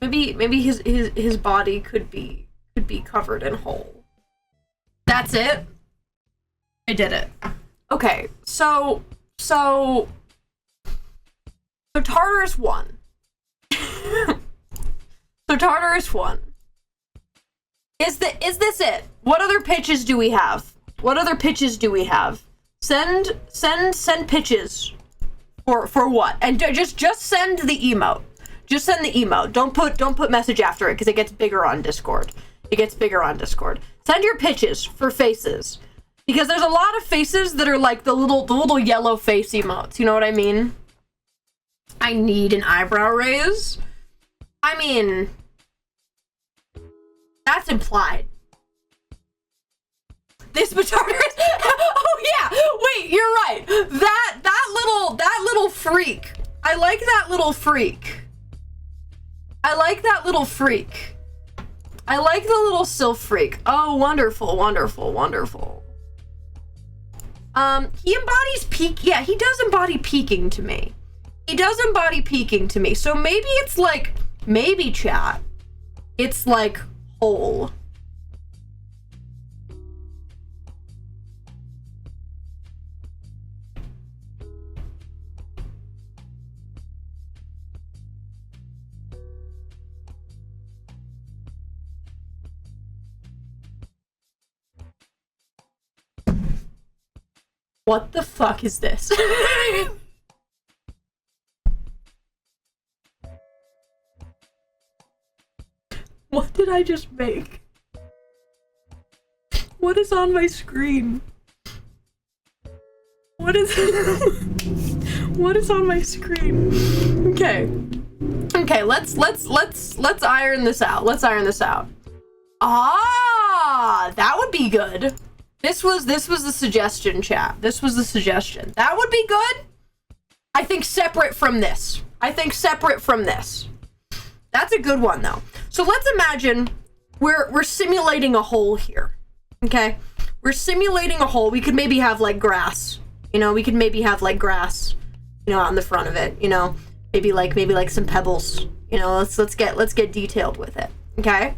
Maybe his body could be covered in hole. That's it. I did it. Okay, so Tartarus won. So Tartarus won. Is this it? What other pitches do we have? Send pitches. For what? And just send the emote. Just send the emote. Don't put message after it because it gets bigger on Discord. Send your pitches for faces. Because there's a lot of faces that are like the little yellow face emotes. You know what I mean? I need an eyebrow raise. I mean, that's implied. This Batarder is oh yeah, wait, you're right. That little freak. I like that little freak. I like that little freak. I like the little sylph freak. Oh, wonderful, wonderful, wonderful. He embodies peak. Yeah, he does embody peaking to me. He does embody peaking to me. So maybe it's like, maybe chat, it's like whole. What the fuck is this? What did I just make? What is on my screen? What is what is on my screen? Okay. Okay, let's iron this out. Let's iron this out. Ah, that would be good. This was the suggestion, chat. This was the suggestion. That would be good. I think separate from this. I think separate from this. That's a good one though. So let's imagine we're simulating a hole here. Okay? We're simulating a hole. We could maybe have like grass. You know, we could maybe have like grass, you know, on the front of it, you know. Maybe like some pebbles. You know, let's get detailed with it. Okay?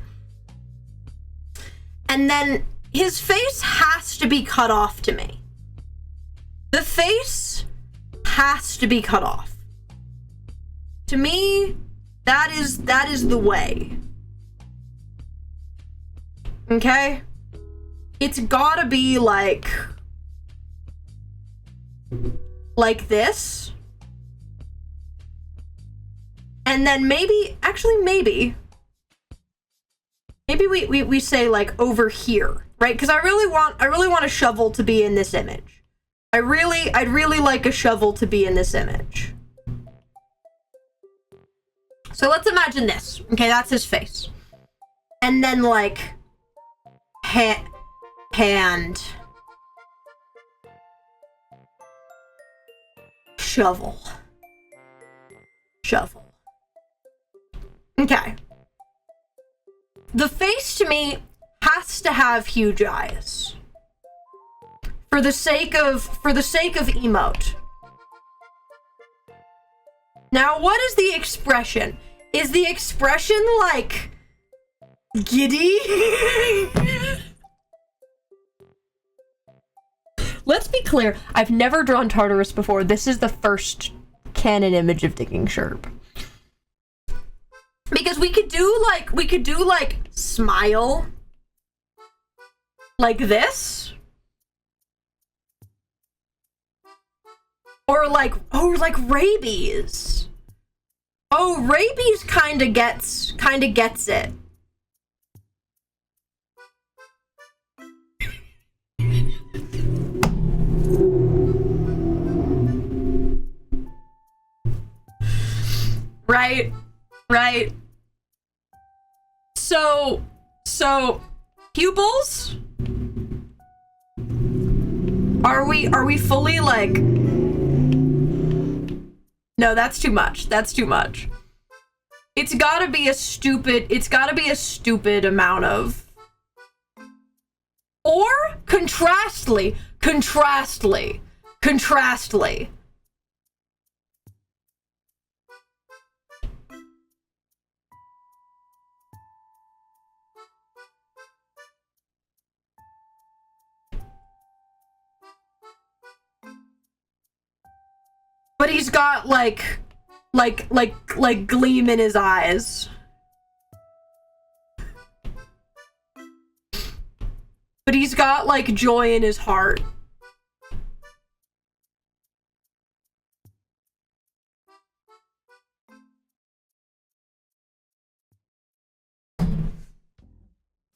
And then his face has to be cut off to me. The face has to be cut off. To me, that is the way. Okay? It's gotta be like this. And then maybe we say like over here. Right, because I really want a shovel to be in this image. I'd really like a shovel to be in this image. So let's imagine this. Okay, that's his face. And then like hand. Shovel. Okay. The face to me has to have huge eyes. For the sake of emote. Now, what is the expression? Is the expression like giddy? Let's be clear, I've never drawn Tartarus before. This is the first canon image of Digging Sherp. Because we could do like smile. Like this? Or like rabies. Oh, rabies kinda gets it. Right. So pupils? Are we fully like... No, that's too much. That's too much. It's gotta be a stupid amount of... Or contrastly. But he's got like gleam in his eyes. But he's got like joy in his heart.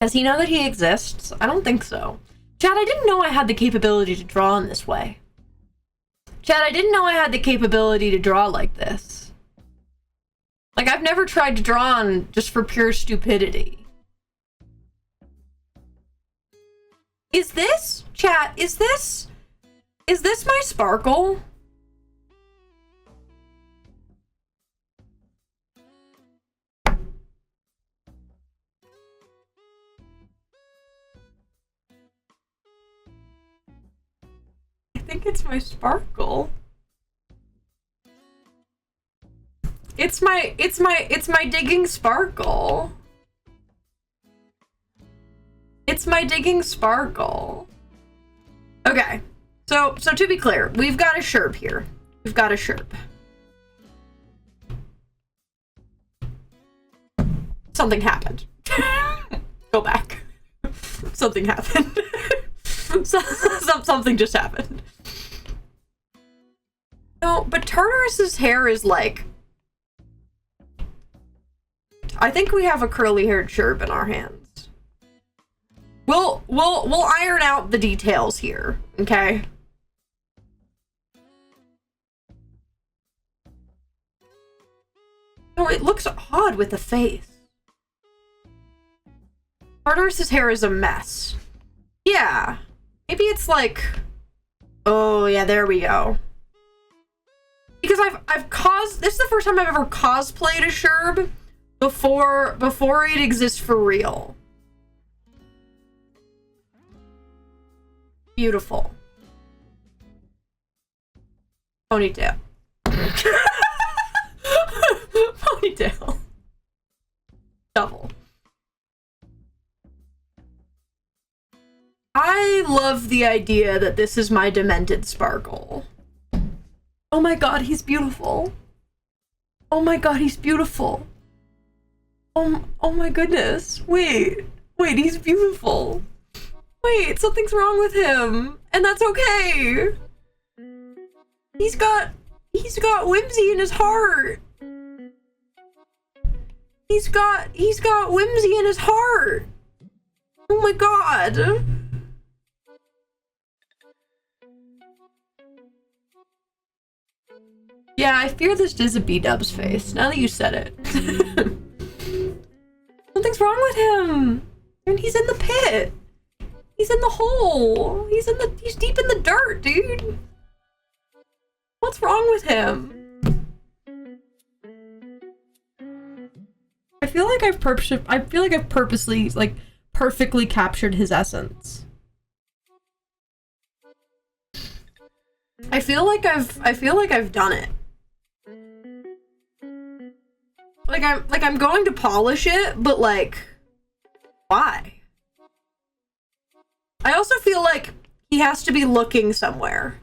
Does he know that he exists? I don't think so. Chad, I didn't know I had the capability to draw in this way. Chad, I didn't know I had the capability to draw like this. Like, I've never tried to draw on just for pure stupidity. Is this, chat, is this my sparkle? I think it's my sparkle. It's my digging sparkle. It's my digging sparkle. Okay. So to be clear, we've got a sherp here. We've got a sherp. Something happened. Go back. Something happened. Something just happened. No, but Tartarus's hair is like... I think we have a curly-haired sherp in our hands. We'll iron out the details here, okay? No, it looks odd with the face. Tartarus's hair is a mess. Yeah. Maybe it's like... Oh, yeah, there we go. Because this is the first time I've ever cosplayed a sherb before it exists for real. Beautiful. Ponytail. Ponytail. Double. I love the idea that this is my demented sparkle. Oh my god, he's beautiful. Oh my god, he's beautiful. Oh my goodness. Wait, he's beautiful. Wait, something's wrong with him. And that's okay. He's got whimsy in his heart. He's got whimsy in his heart. Oh my god. Yeah, I fear this is a B-dub's face, now that you said it. Something's wrong with him! And he's in the pit! He's in the hole! He's deep in the dirt, dude! What's wrong with him? I feel like I've purposely, like, perfectly captured his essence. I feel like I've done it. Like I'm going to polish it, but like, why? I also feel like he has to be looking somewhere.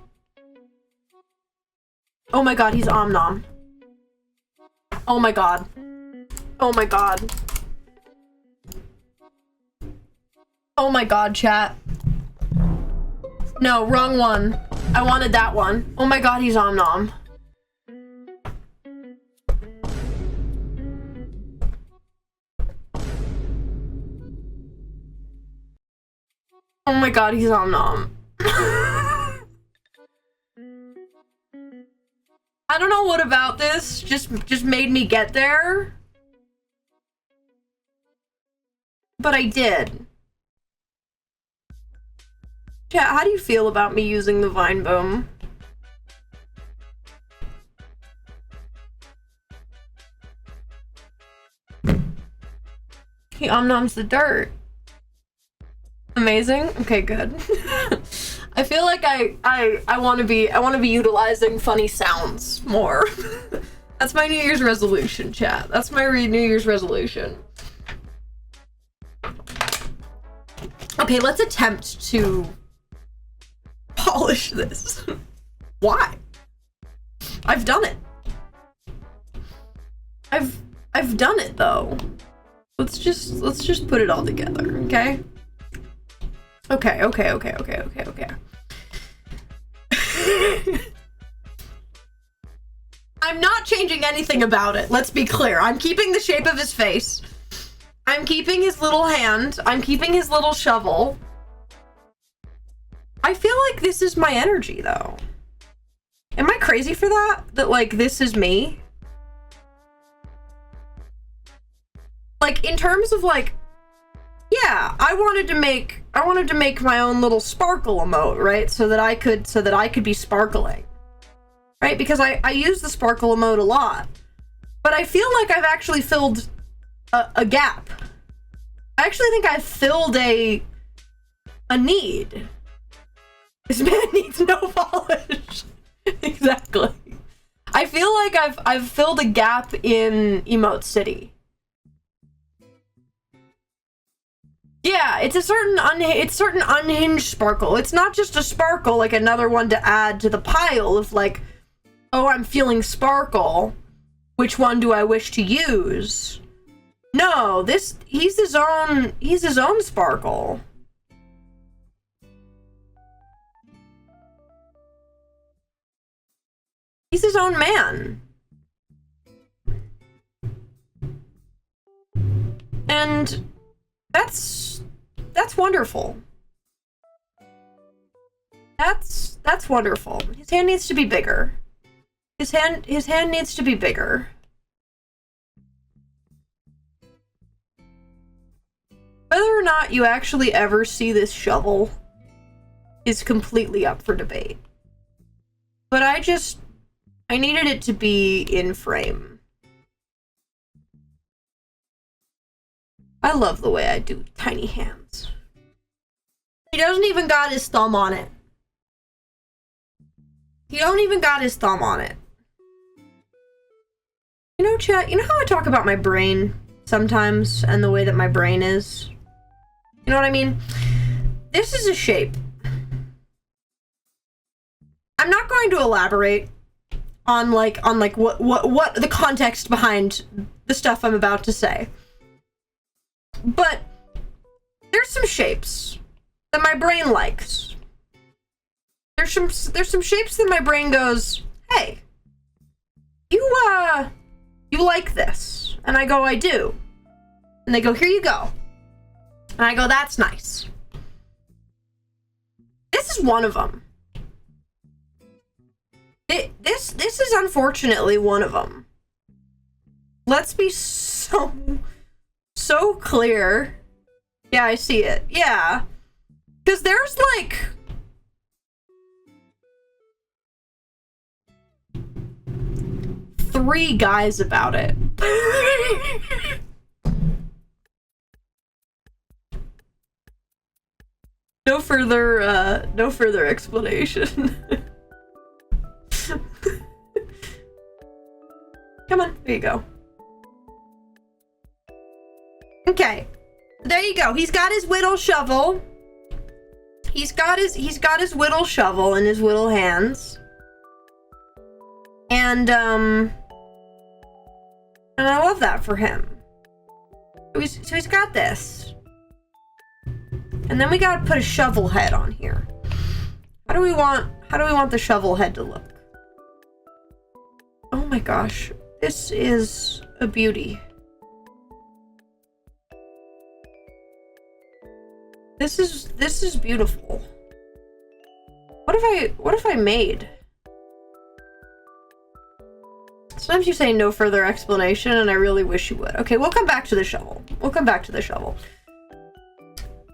Oh my god, he's Om-Nom. Oh my god. Oh my god. Oh my god, chat. No, wrong one. I wanted that one. Oh my god, he's Om-Nom. Oh my god, he's Om-Nom. I don't know what about this just made me get there. But I did. Chat, how do you feel about me using the Vine Boom? He Om-Noms the dirt. Amazing. Okay, good. I feel like I want to be utilizing funny sounds more. That's my New Year's resolution, chat. That's my New Year's resolution. Okay, let's attempt to polish this. Why? I've done it. I've done it though. Let's just put it all together, okay? Okay. I'm not changing anything about it. Let's be clear. I'm keeping the shape of his face. I'm keeping his little hand. I'm keeping his little shovel. I feel like this is my energy, though. Am I crazy for that? That, like, this is me? like, in terms of, like, yeah, I wanted to make my own little sparkle emote, right? So that I could be sparkling. Right? Because I use the sparkle emote a lot. But I feel like I've actually filled a gap. I actually think I've filled a need. This man needs no polish. Exactly. I feel like I've filled a gap in Emote City. Yeah, it's a certain unhinged sparkle. It's not just a sparkle, like another one to add to the pile of like, oh, I'm feeling sparkle. Which one do I wish to use? No, he's his own sparkle. He's his own man. And that's wonderful. That's wonderful. His hand needs to be bigger. His hand needs to be bigger. Whether or not you actually ever see this shovel is completely up for debate. But I needed it to be in frame. I love the way I do tiny hands. He doesn't even got his thumb on it. He don't even got his thumb on it. You know, chat, you know how I talk about my brain sometimes and the way that my brain is? You know what I mean? This is a shape. I'm not going to elaborate on what the context behind the stuff I'm about to say. But there's some shapes that my brain likes. There's some shapes that my brain goes, "Hey, you like this?" And I go, "I do." And they go, "Here you go." And I go, "That's nice." This is one of them. This is unfortunately one of them. Let's be so clear. Yeah, I see it. Yeah. Because there's like... three guys about it. No further explanation. Come on, there you go. Okay, there you go. He's got his whittle shovel. He's got his whittle shovel in his whittle hands. And I love that for him. So he's got this. And then we gotta put a shovel head on here. How do we want the shovel head to look? Oh my gosh, this is a beauty. This is beautiful. What if I made? Sometimes you say no further explanation, and I really wish you would. Okay, we'll come back to the shovel. We'll come back to the shovel.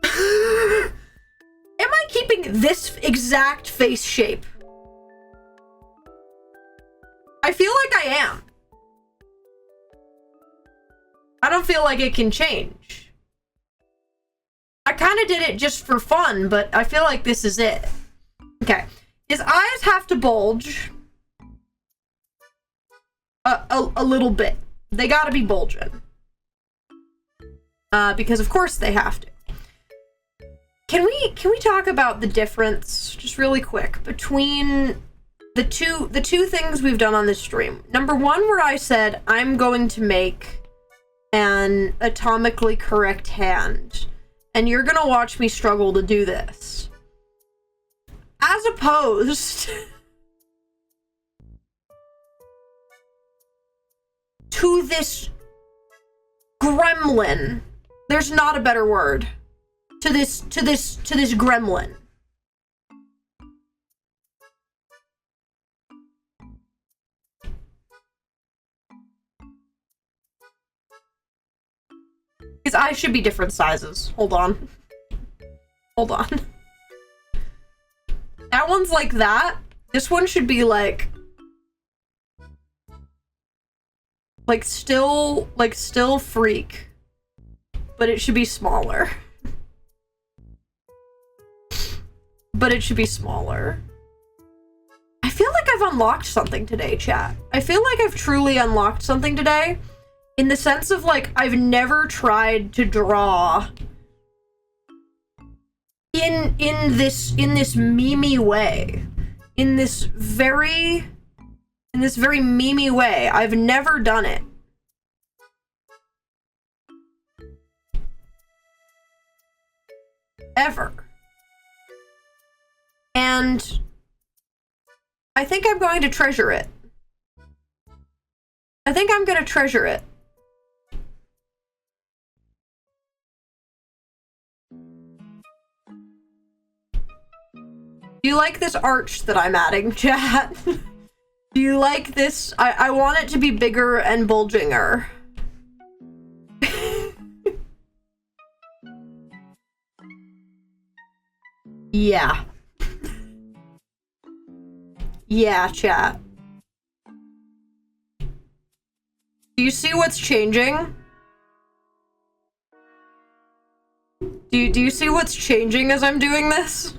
Am I keeping this exact face shape? I feel like I am. I don't feel like it can change. I kind of did it just for fun, but I feel like this is it. Okay. His eyes have to bulge a little bit. They gotta be bulging. Because of course they have to. Can we talk about the difference, just really quick, between the two things we've done on this stream? Number one, where I said I'm going to make an atomically correct hand, and you're gonna watch me struggle to do this. As opposed to this gremlin. There's not a better word. To this gremlin. His eyes should be different sizes. Hold on. Hold on. That one's like that. This one should be like still freak. But it should be smaller. But it should be smaller. I feel like I've unlocked something today, chat. I feel like I've truly unlocked something today. In the sense of, like, I've never tried to draw in this memey way. In this very memey way. I've never done it. Ever. And I think I'm going to treasure it. I think I'm gonna treasure it. Do you like this arch that I'm adding, chat? Do you like this? I want it to be bigger and bulginger. Yeah. Yeah, chat. Do you see what's changing? Do you see what's changing as I'm doing this?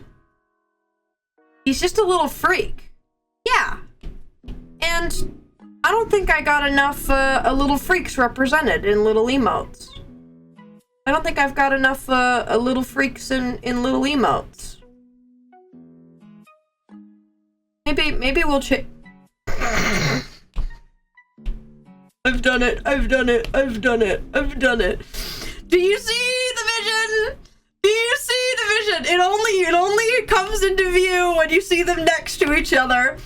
He's just a little freak. Yeah. And I don't think I got enough little freaks represented in little emotes. I don't think I've got enough little freaks in little emotes. Maybe we'll check. I've done it. I've done it. I've done it. I've done it. Do you see the vision? Do you see the vision? It only comes into view when you see them next to each other,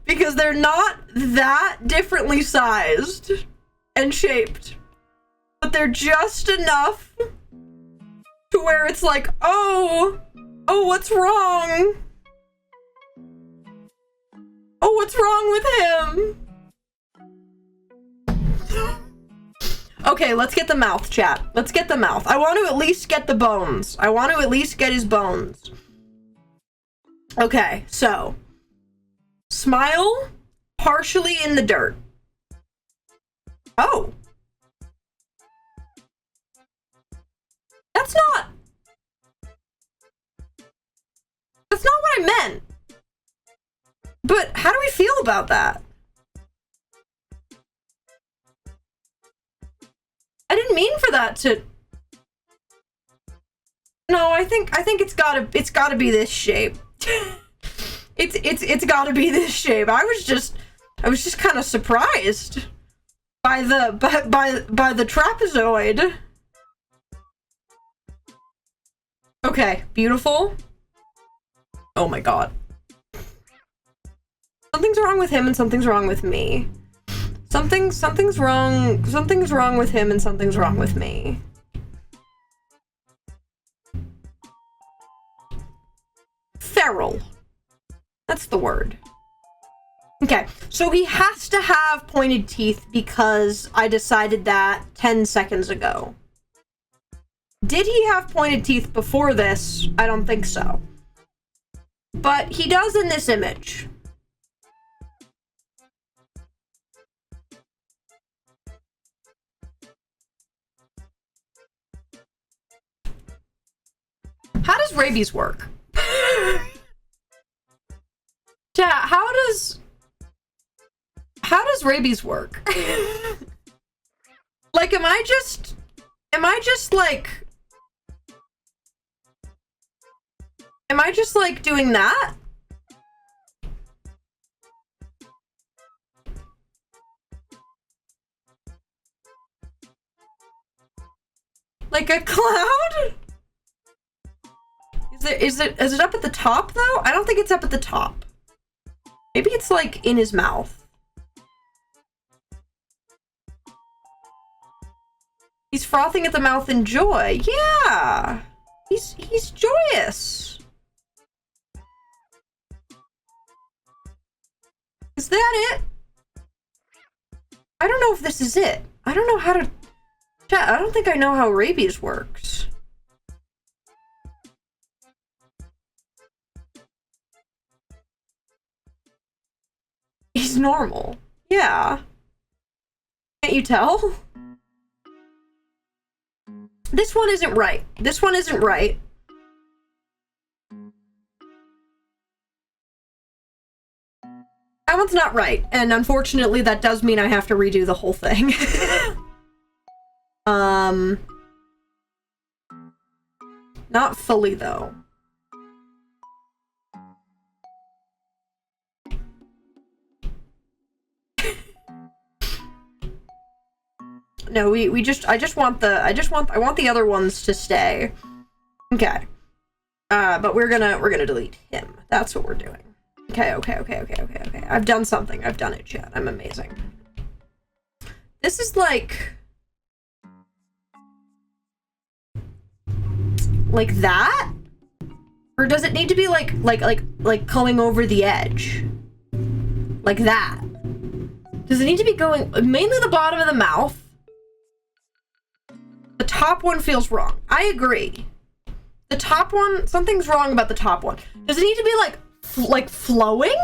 because they're not that differently sized and shaped, but they're just enough to where it's like, oh, what's wrong? Oh, what's wrong with him? Okay, let's get the mouth, chat. Let's get the mouth. I want to at least get the bones. I want to at least get his bones. Okay, so. Smile, partially in the dirt. Oh. That's not what I meant. But how do we feel about that? I didn't mean for that to. No, I think it's gotta be this shape. It's gotta be this shape. I was just kind of surprised by the trapezoid. Okay, beautiful. Oh my god. Something's wrong with him and something's wrong with me. Something's wrong with him and something's wrong with me. Feral. That's the word. Okay, so he has to have pointed teeth because I decided that 10 seconds ago. Did he have pointed teeth before this? I don't think so. But he does in this image. How does rabies work? Chat, how does rabies work? Like, am I just like doing that? Like a cloud? Is it up at the top though? I don't think it's up at the top. Maybe it's like in his mouth. He's frothing at the mouth in joy. Yeah. He's joyous. Is that it? I don't know if this is it. I don't know how to Chat, I don't think I know how rabies works. He's normal. Yeah. Can't you tell? This one isn't right. This one isn't right. That one's not right, and unfortunately that does mean I have to redo the whole thing. Not fully though. No, I want the other ones to stay. Okay. But we're gonna delete him. That's what we're doing. Okay. I've done something. I've done it, chat. I'm amazing. This is like that? Or does it need to be like coming over the edge? Like that? Does it need to be going mainly the bottom of the mouth? The top one feels wrong. I agree. The top one, something's wrong about the top one. Does it need to be like flowing?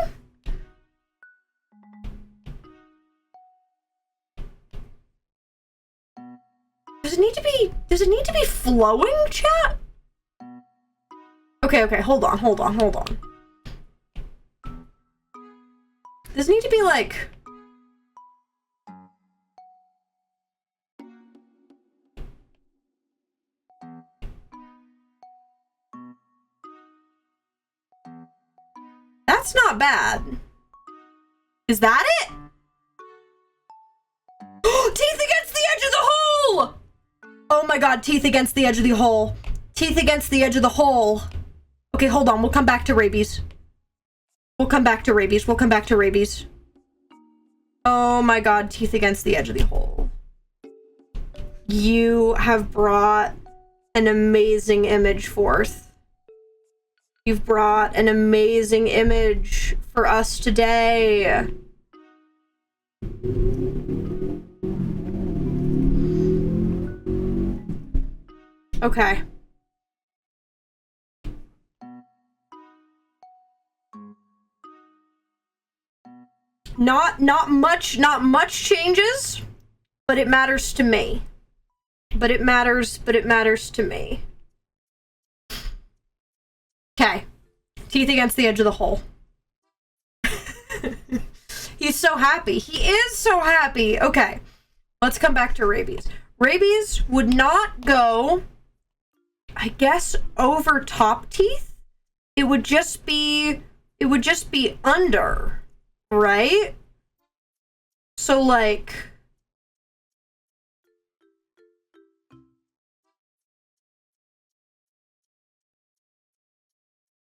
Does it need to be flowing, chat? Okay, hold on. Does it need to be like... That's not bad. Is that it? Teeth against the edge of the hole! Oh my god, teeth against the edge of the hole. Teeth against the edge of the hole. Okay, hold on. We'll come back to rabies. Oh my god, teeth against the edge of the hole. You have brought an amazing image forth. You've brought an amazing image for us today. Okay. Not much changes, but it matters to me. But it matters to me. Okay. Teeth against the edge of the hole. He's so happy. He is so happy. Okay. Let's come back to rabies. Rabies would not go, I guess, over top teeth. It would just be under, right? So like...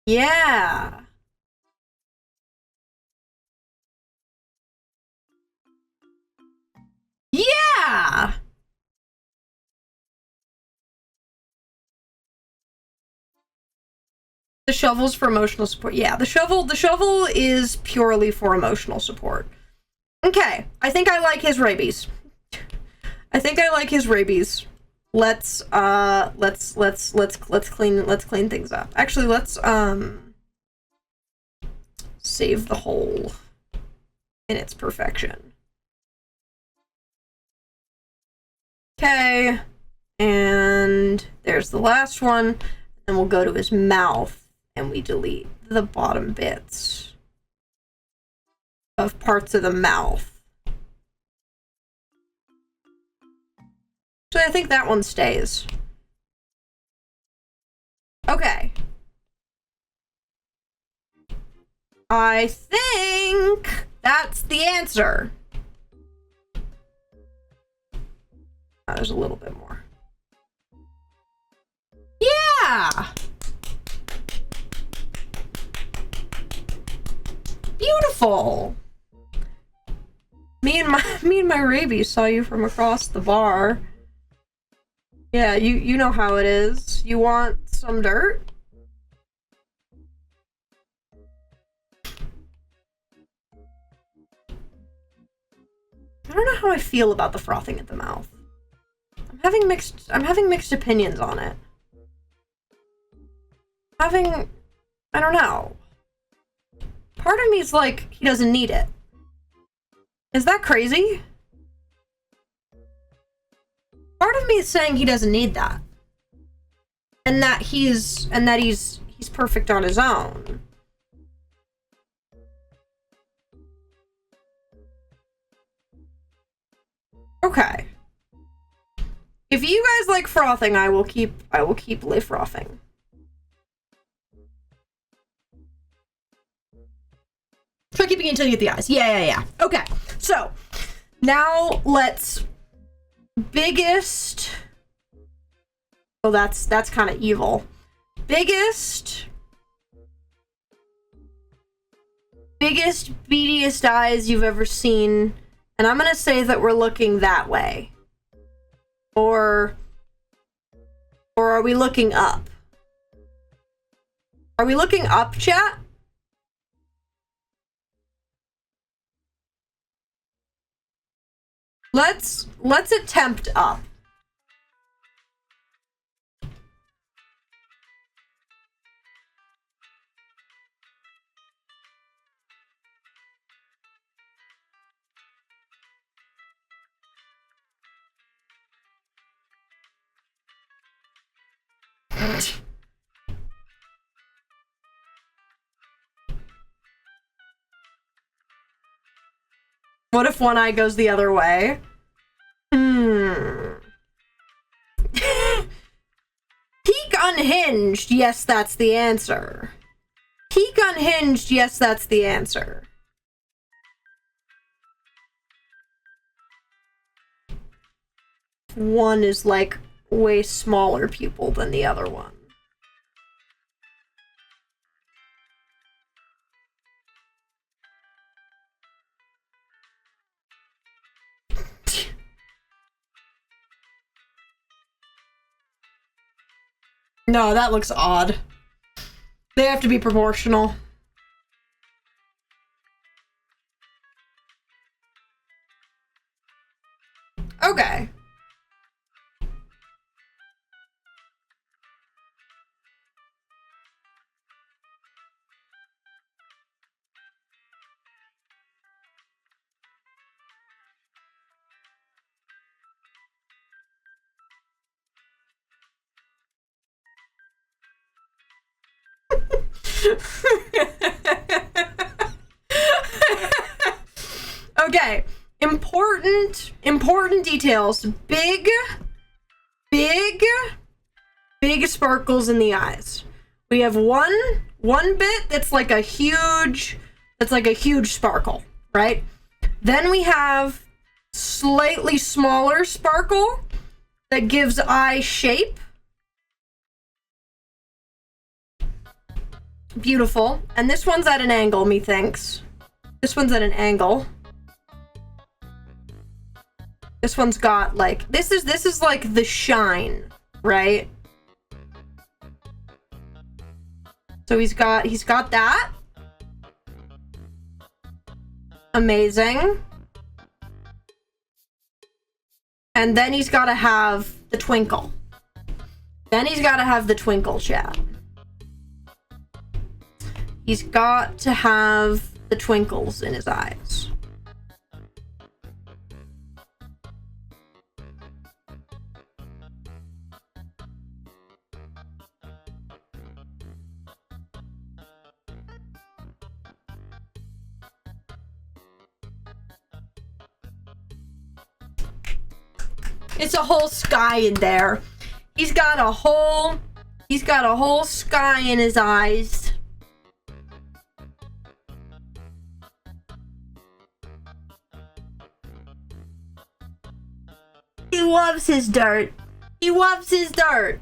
Yeah. Yeah. The shovel's for emotional support. Yeah, the shovel is purely for emotional support. Okay, I think I like his rabies. Let's clean things up. Actually, let's save the hole in its perfection. Okay, and there's the last one. And we'll go to his mouth and we delete the bottom bits of parts of the mouth. So I think that one stays. Okay. I think that's the answer. Oh, there's a little bit more. Yeah! Beautiful! Me and my rabies saw you from across the bar. Yeah, you know how it is. You want some dirt? I don't know how I feel about the frothing at the mouth. I'm I'm having mixed opinions on it. I don't know. Part of me is like, he doesn't need it. Is that crazy? Part of me is saying he doesn't need that. And that he's perfect on his own. Okay. If you guys like frothing, I will keep lay frothing. Try keeping it until you get the eyes. Yeah. Okay. So, now let's biggest. Oh, that's kind of evil. Biggest, beadiest eyes you've ever seen. And I'm gonna say that we're looking that way. Or are we looking up? Are we looking up, chat? Let's attempt up. What if one eye goes the other way? Peak unhinged. Yes, that's the answer. Peak unhinged. Yes, that's the answer. One is like way smaller pupil than the other one. No, that looks odd. They have to be proportional. Okay. Okay, important details. Big sparkles in the eyes. We have one bit that's like a huge sparkle, right? Then we have slightly smaller sparkle that gives eye shape. Beautiful. And this one's at an angle, methinks. This one's at an angle. This one's got like this is like the shine, right? So he's got that. Amazing. And then he's got to have the twinkle. Then he's got to have the twinkle, chat. He's got to have the twinkles in his eyes. It's a whole sky in there. He's got a whole sky in his eyes. He loves his dirt. He loves his dirt.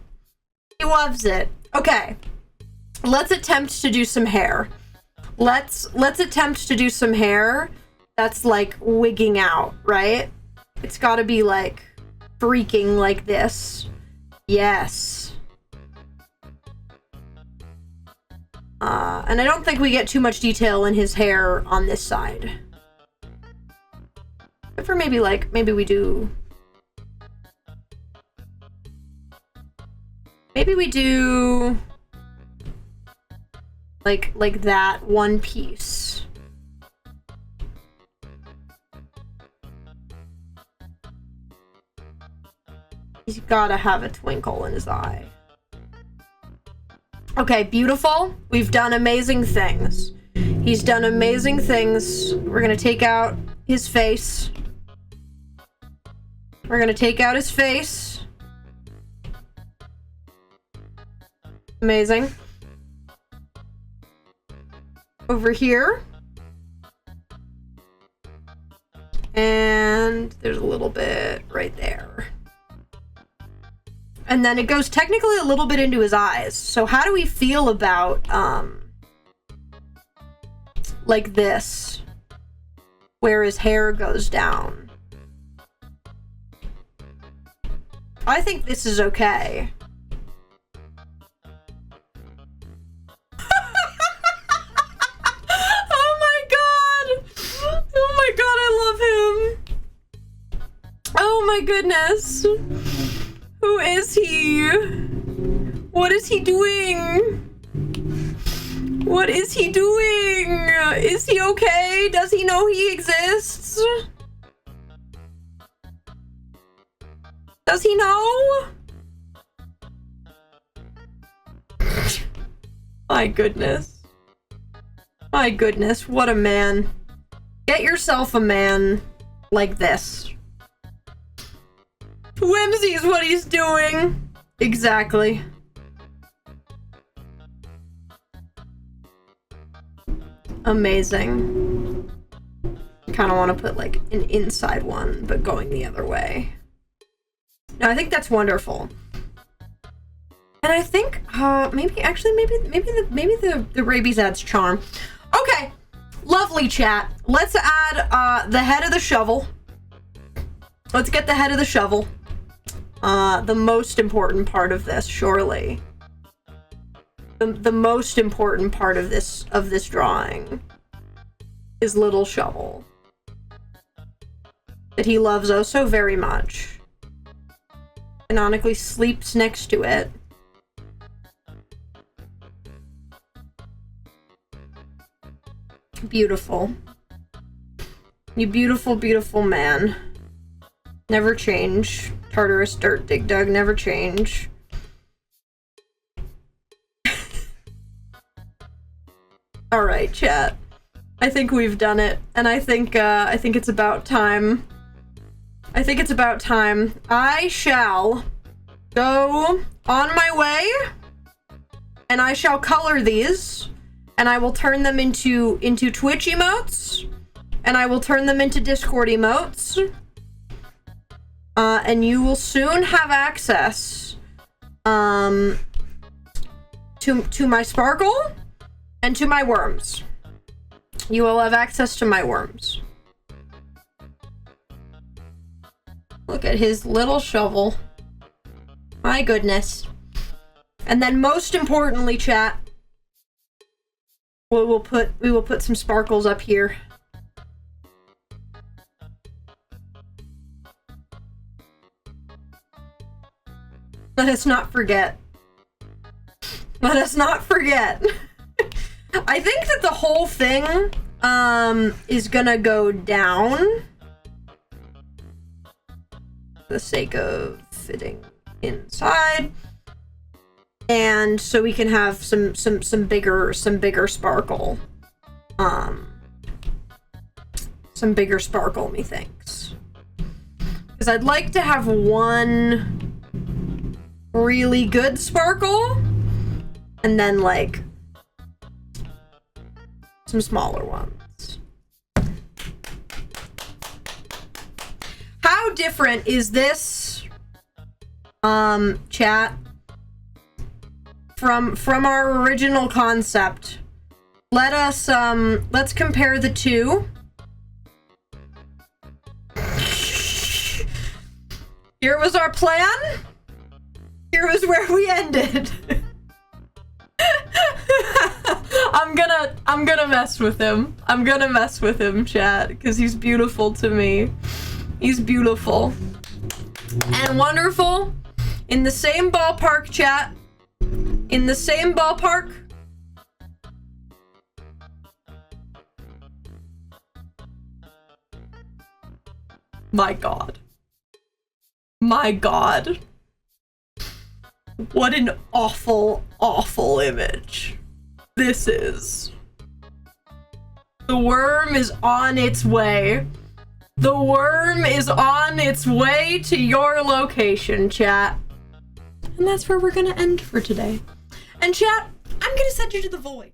He loves it. Okay. Let's attempt to do some hair. Let's attempt to do some hair that's like wigging out, right? It's got to be like freaking like this. Yes. And I don't think we get too much detail in his hair on this side. Except for maybe we do. Maybe we do like that one piece. He's gotta have a twinkle in his eye. Okay, beautiful. We've done amazing things. He's done amazing things. We're gonna take out his face. We're gonna take out his face. Amazing. Over here. And there's a little bit right there. And then it goes technically a little bit into his eyes. So how do we feel about, like this, where his hair goes down? I think this is okay. Oh my god! Oh my god, I love him! Oh my goodness! Who is he? What is he doing? What is he doing? Is he okay? Does he know he exists? Does he know? My goodness. My goodness, what a man. Get yourself a man like this. Whimsy's what he's doing. Exactly. Amazing. Kind of want to put like an inside one, but going the other way. No, I think that's wonderful. And I think maybe the rabies adds charm. Okay, lovely chat. Let's add the head of the shovel. Let's get the head of the shovel. The most important part of this, surely. The most important part of this drawing is little shovel that he loves oh so very much. Canonically sleeps next to it. Beautiful. You beautiful, beautiful man. Never change. Tartarus, Dirt, Dig Dug, never change. Alright, chat. I think we've done it. And I think it's about time. I think it's about time. I shall go on my way. And I shall color these. And I will turn them into Twitch emotes. And I will turn them into Discord emotes. And you will soon have access to my sparkle and to my worms. You will have access to my worms. Look at his little shovel. My goodness. And then most importantly, chat, we will put some sparkles up here. Let us not forget. Let us not forget. I think that the whole thing is gonna go down for the sake of fitting inside. And so we can have some bigger sparkle. Some bigger sparkle, methinks. Because I'd like to have one really good sparkle and then like some smaller ones. How different is this chat from our original concept? Let us let's compare the two. Here was our plan. Here was where we ended. I'm gonna mess with him. I'm gonna mess with him, chat, because he's beautiful to me. He's beautiful. And wonderful. In the same ballpark, chat, In the same ballpark? My God. My God. What an awful, awful image this is. The worm is on its way. The worm is on its way to your location, chat. And that's where we're gonna end for today. And chat, I'm gonna send you to the void.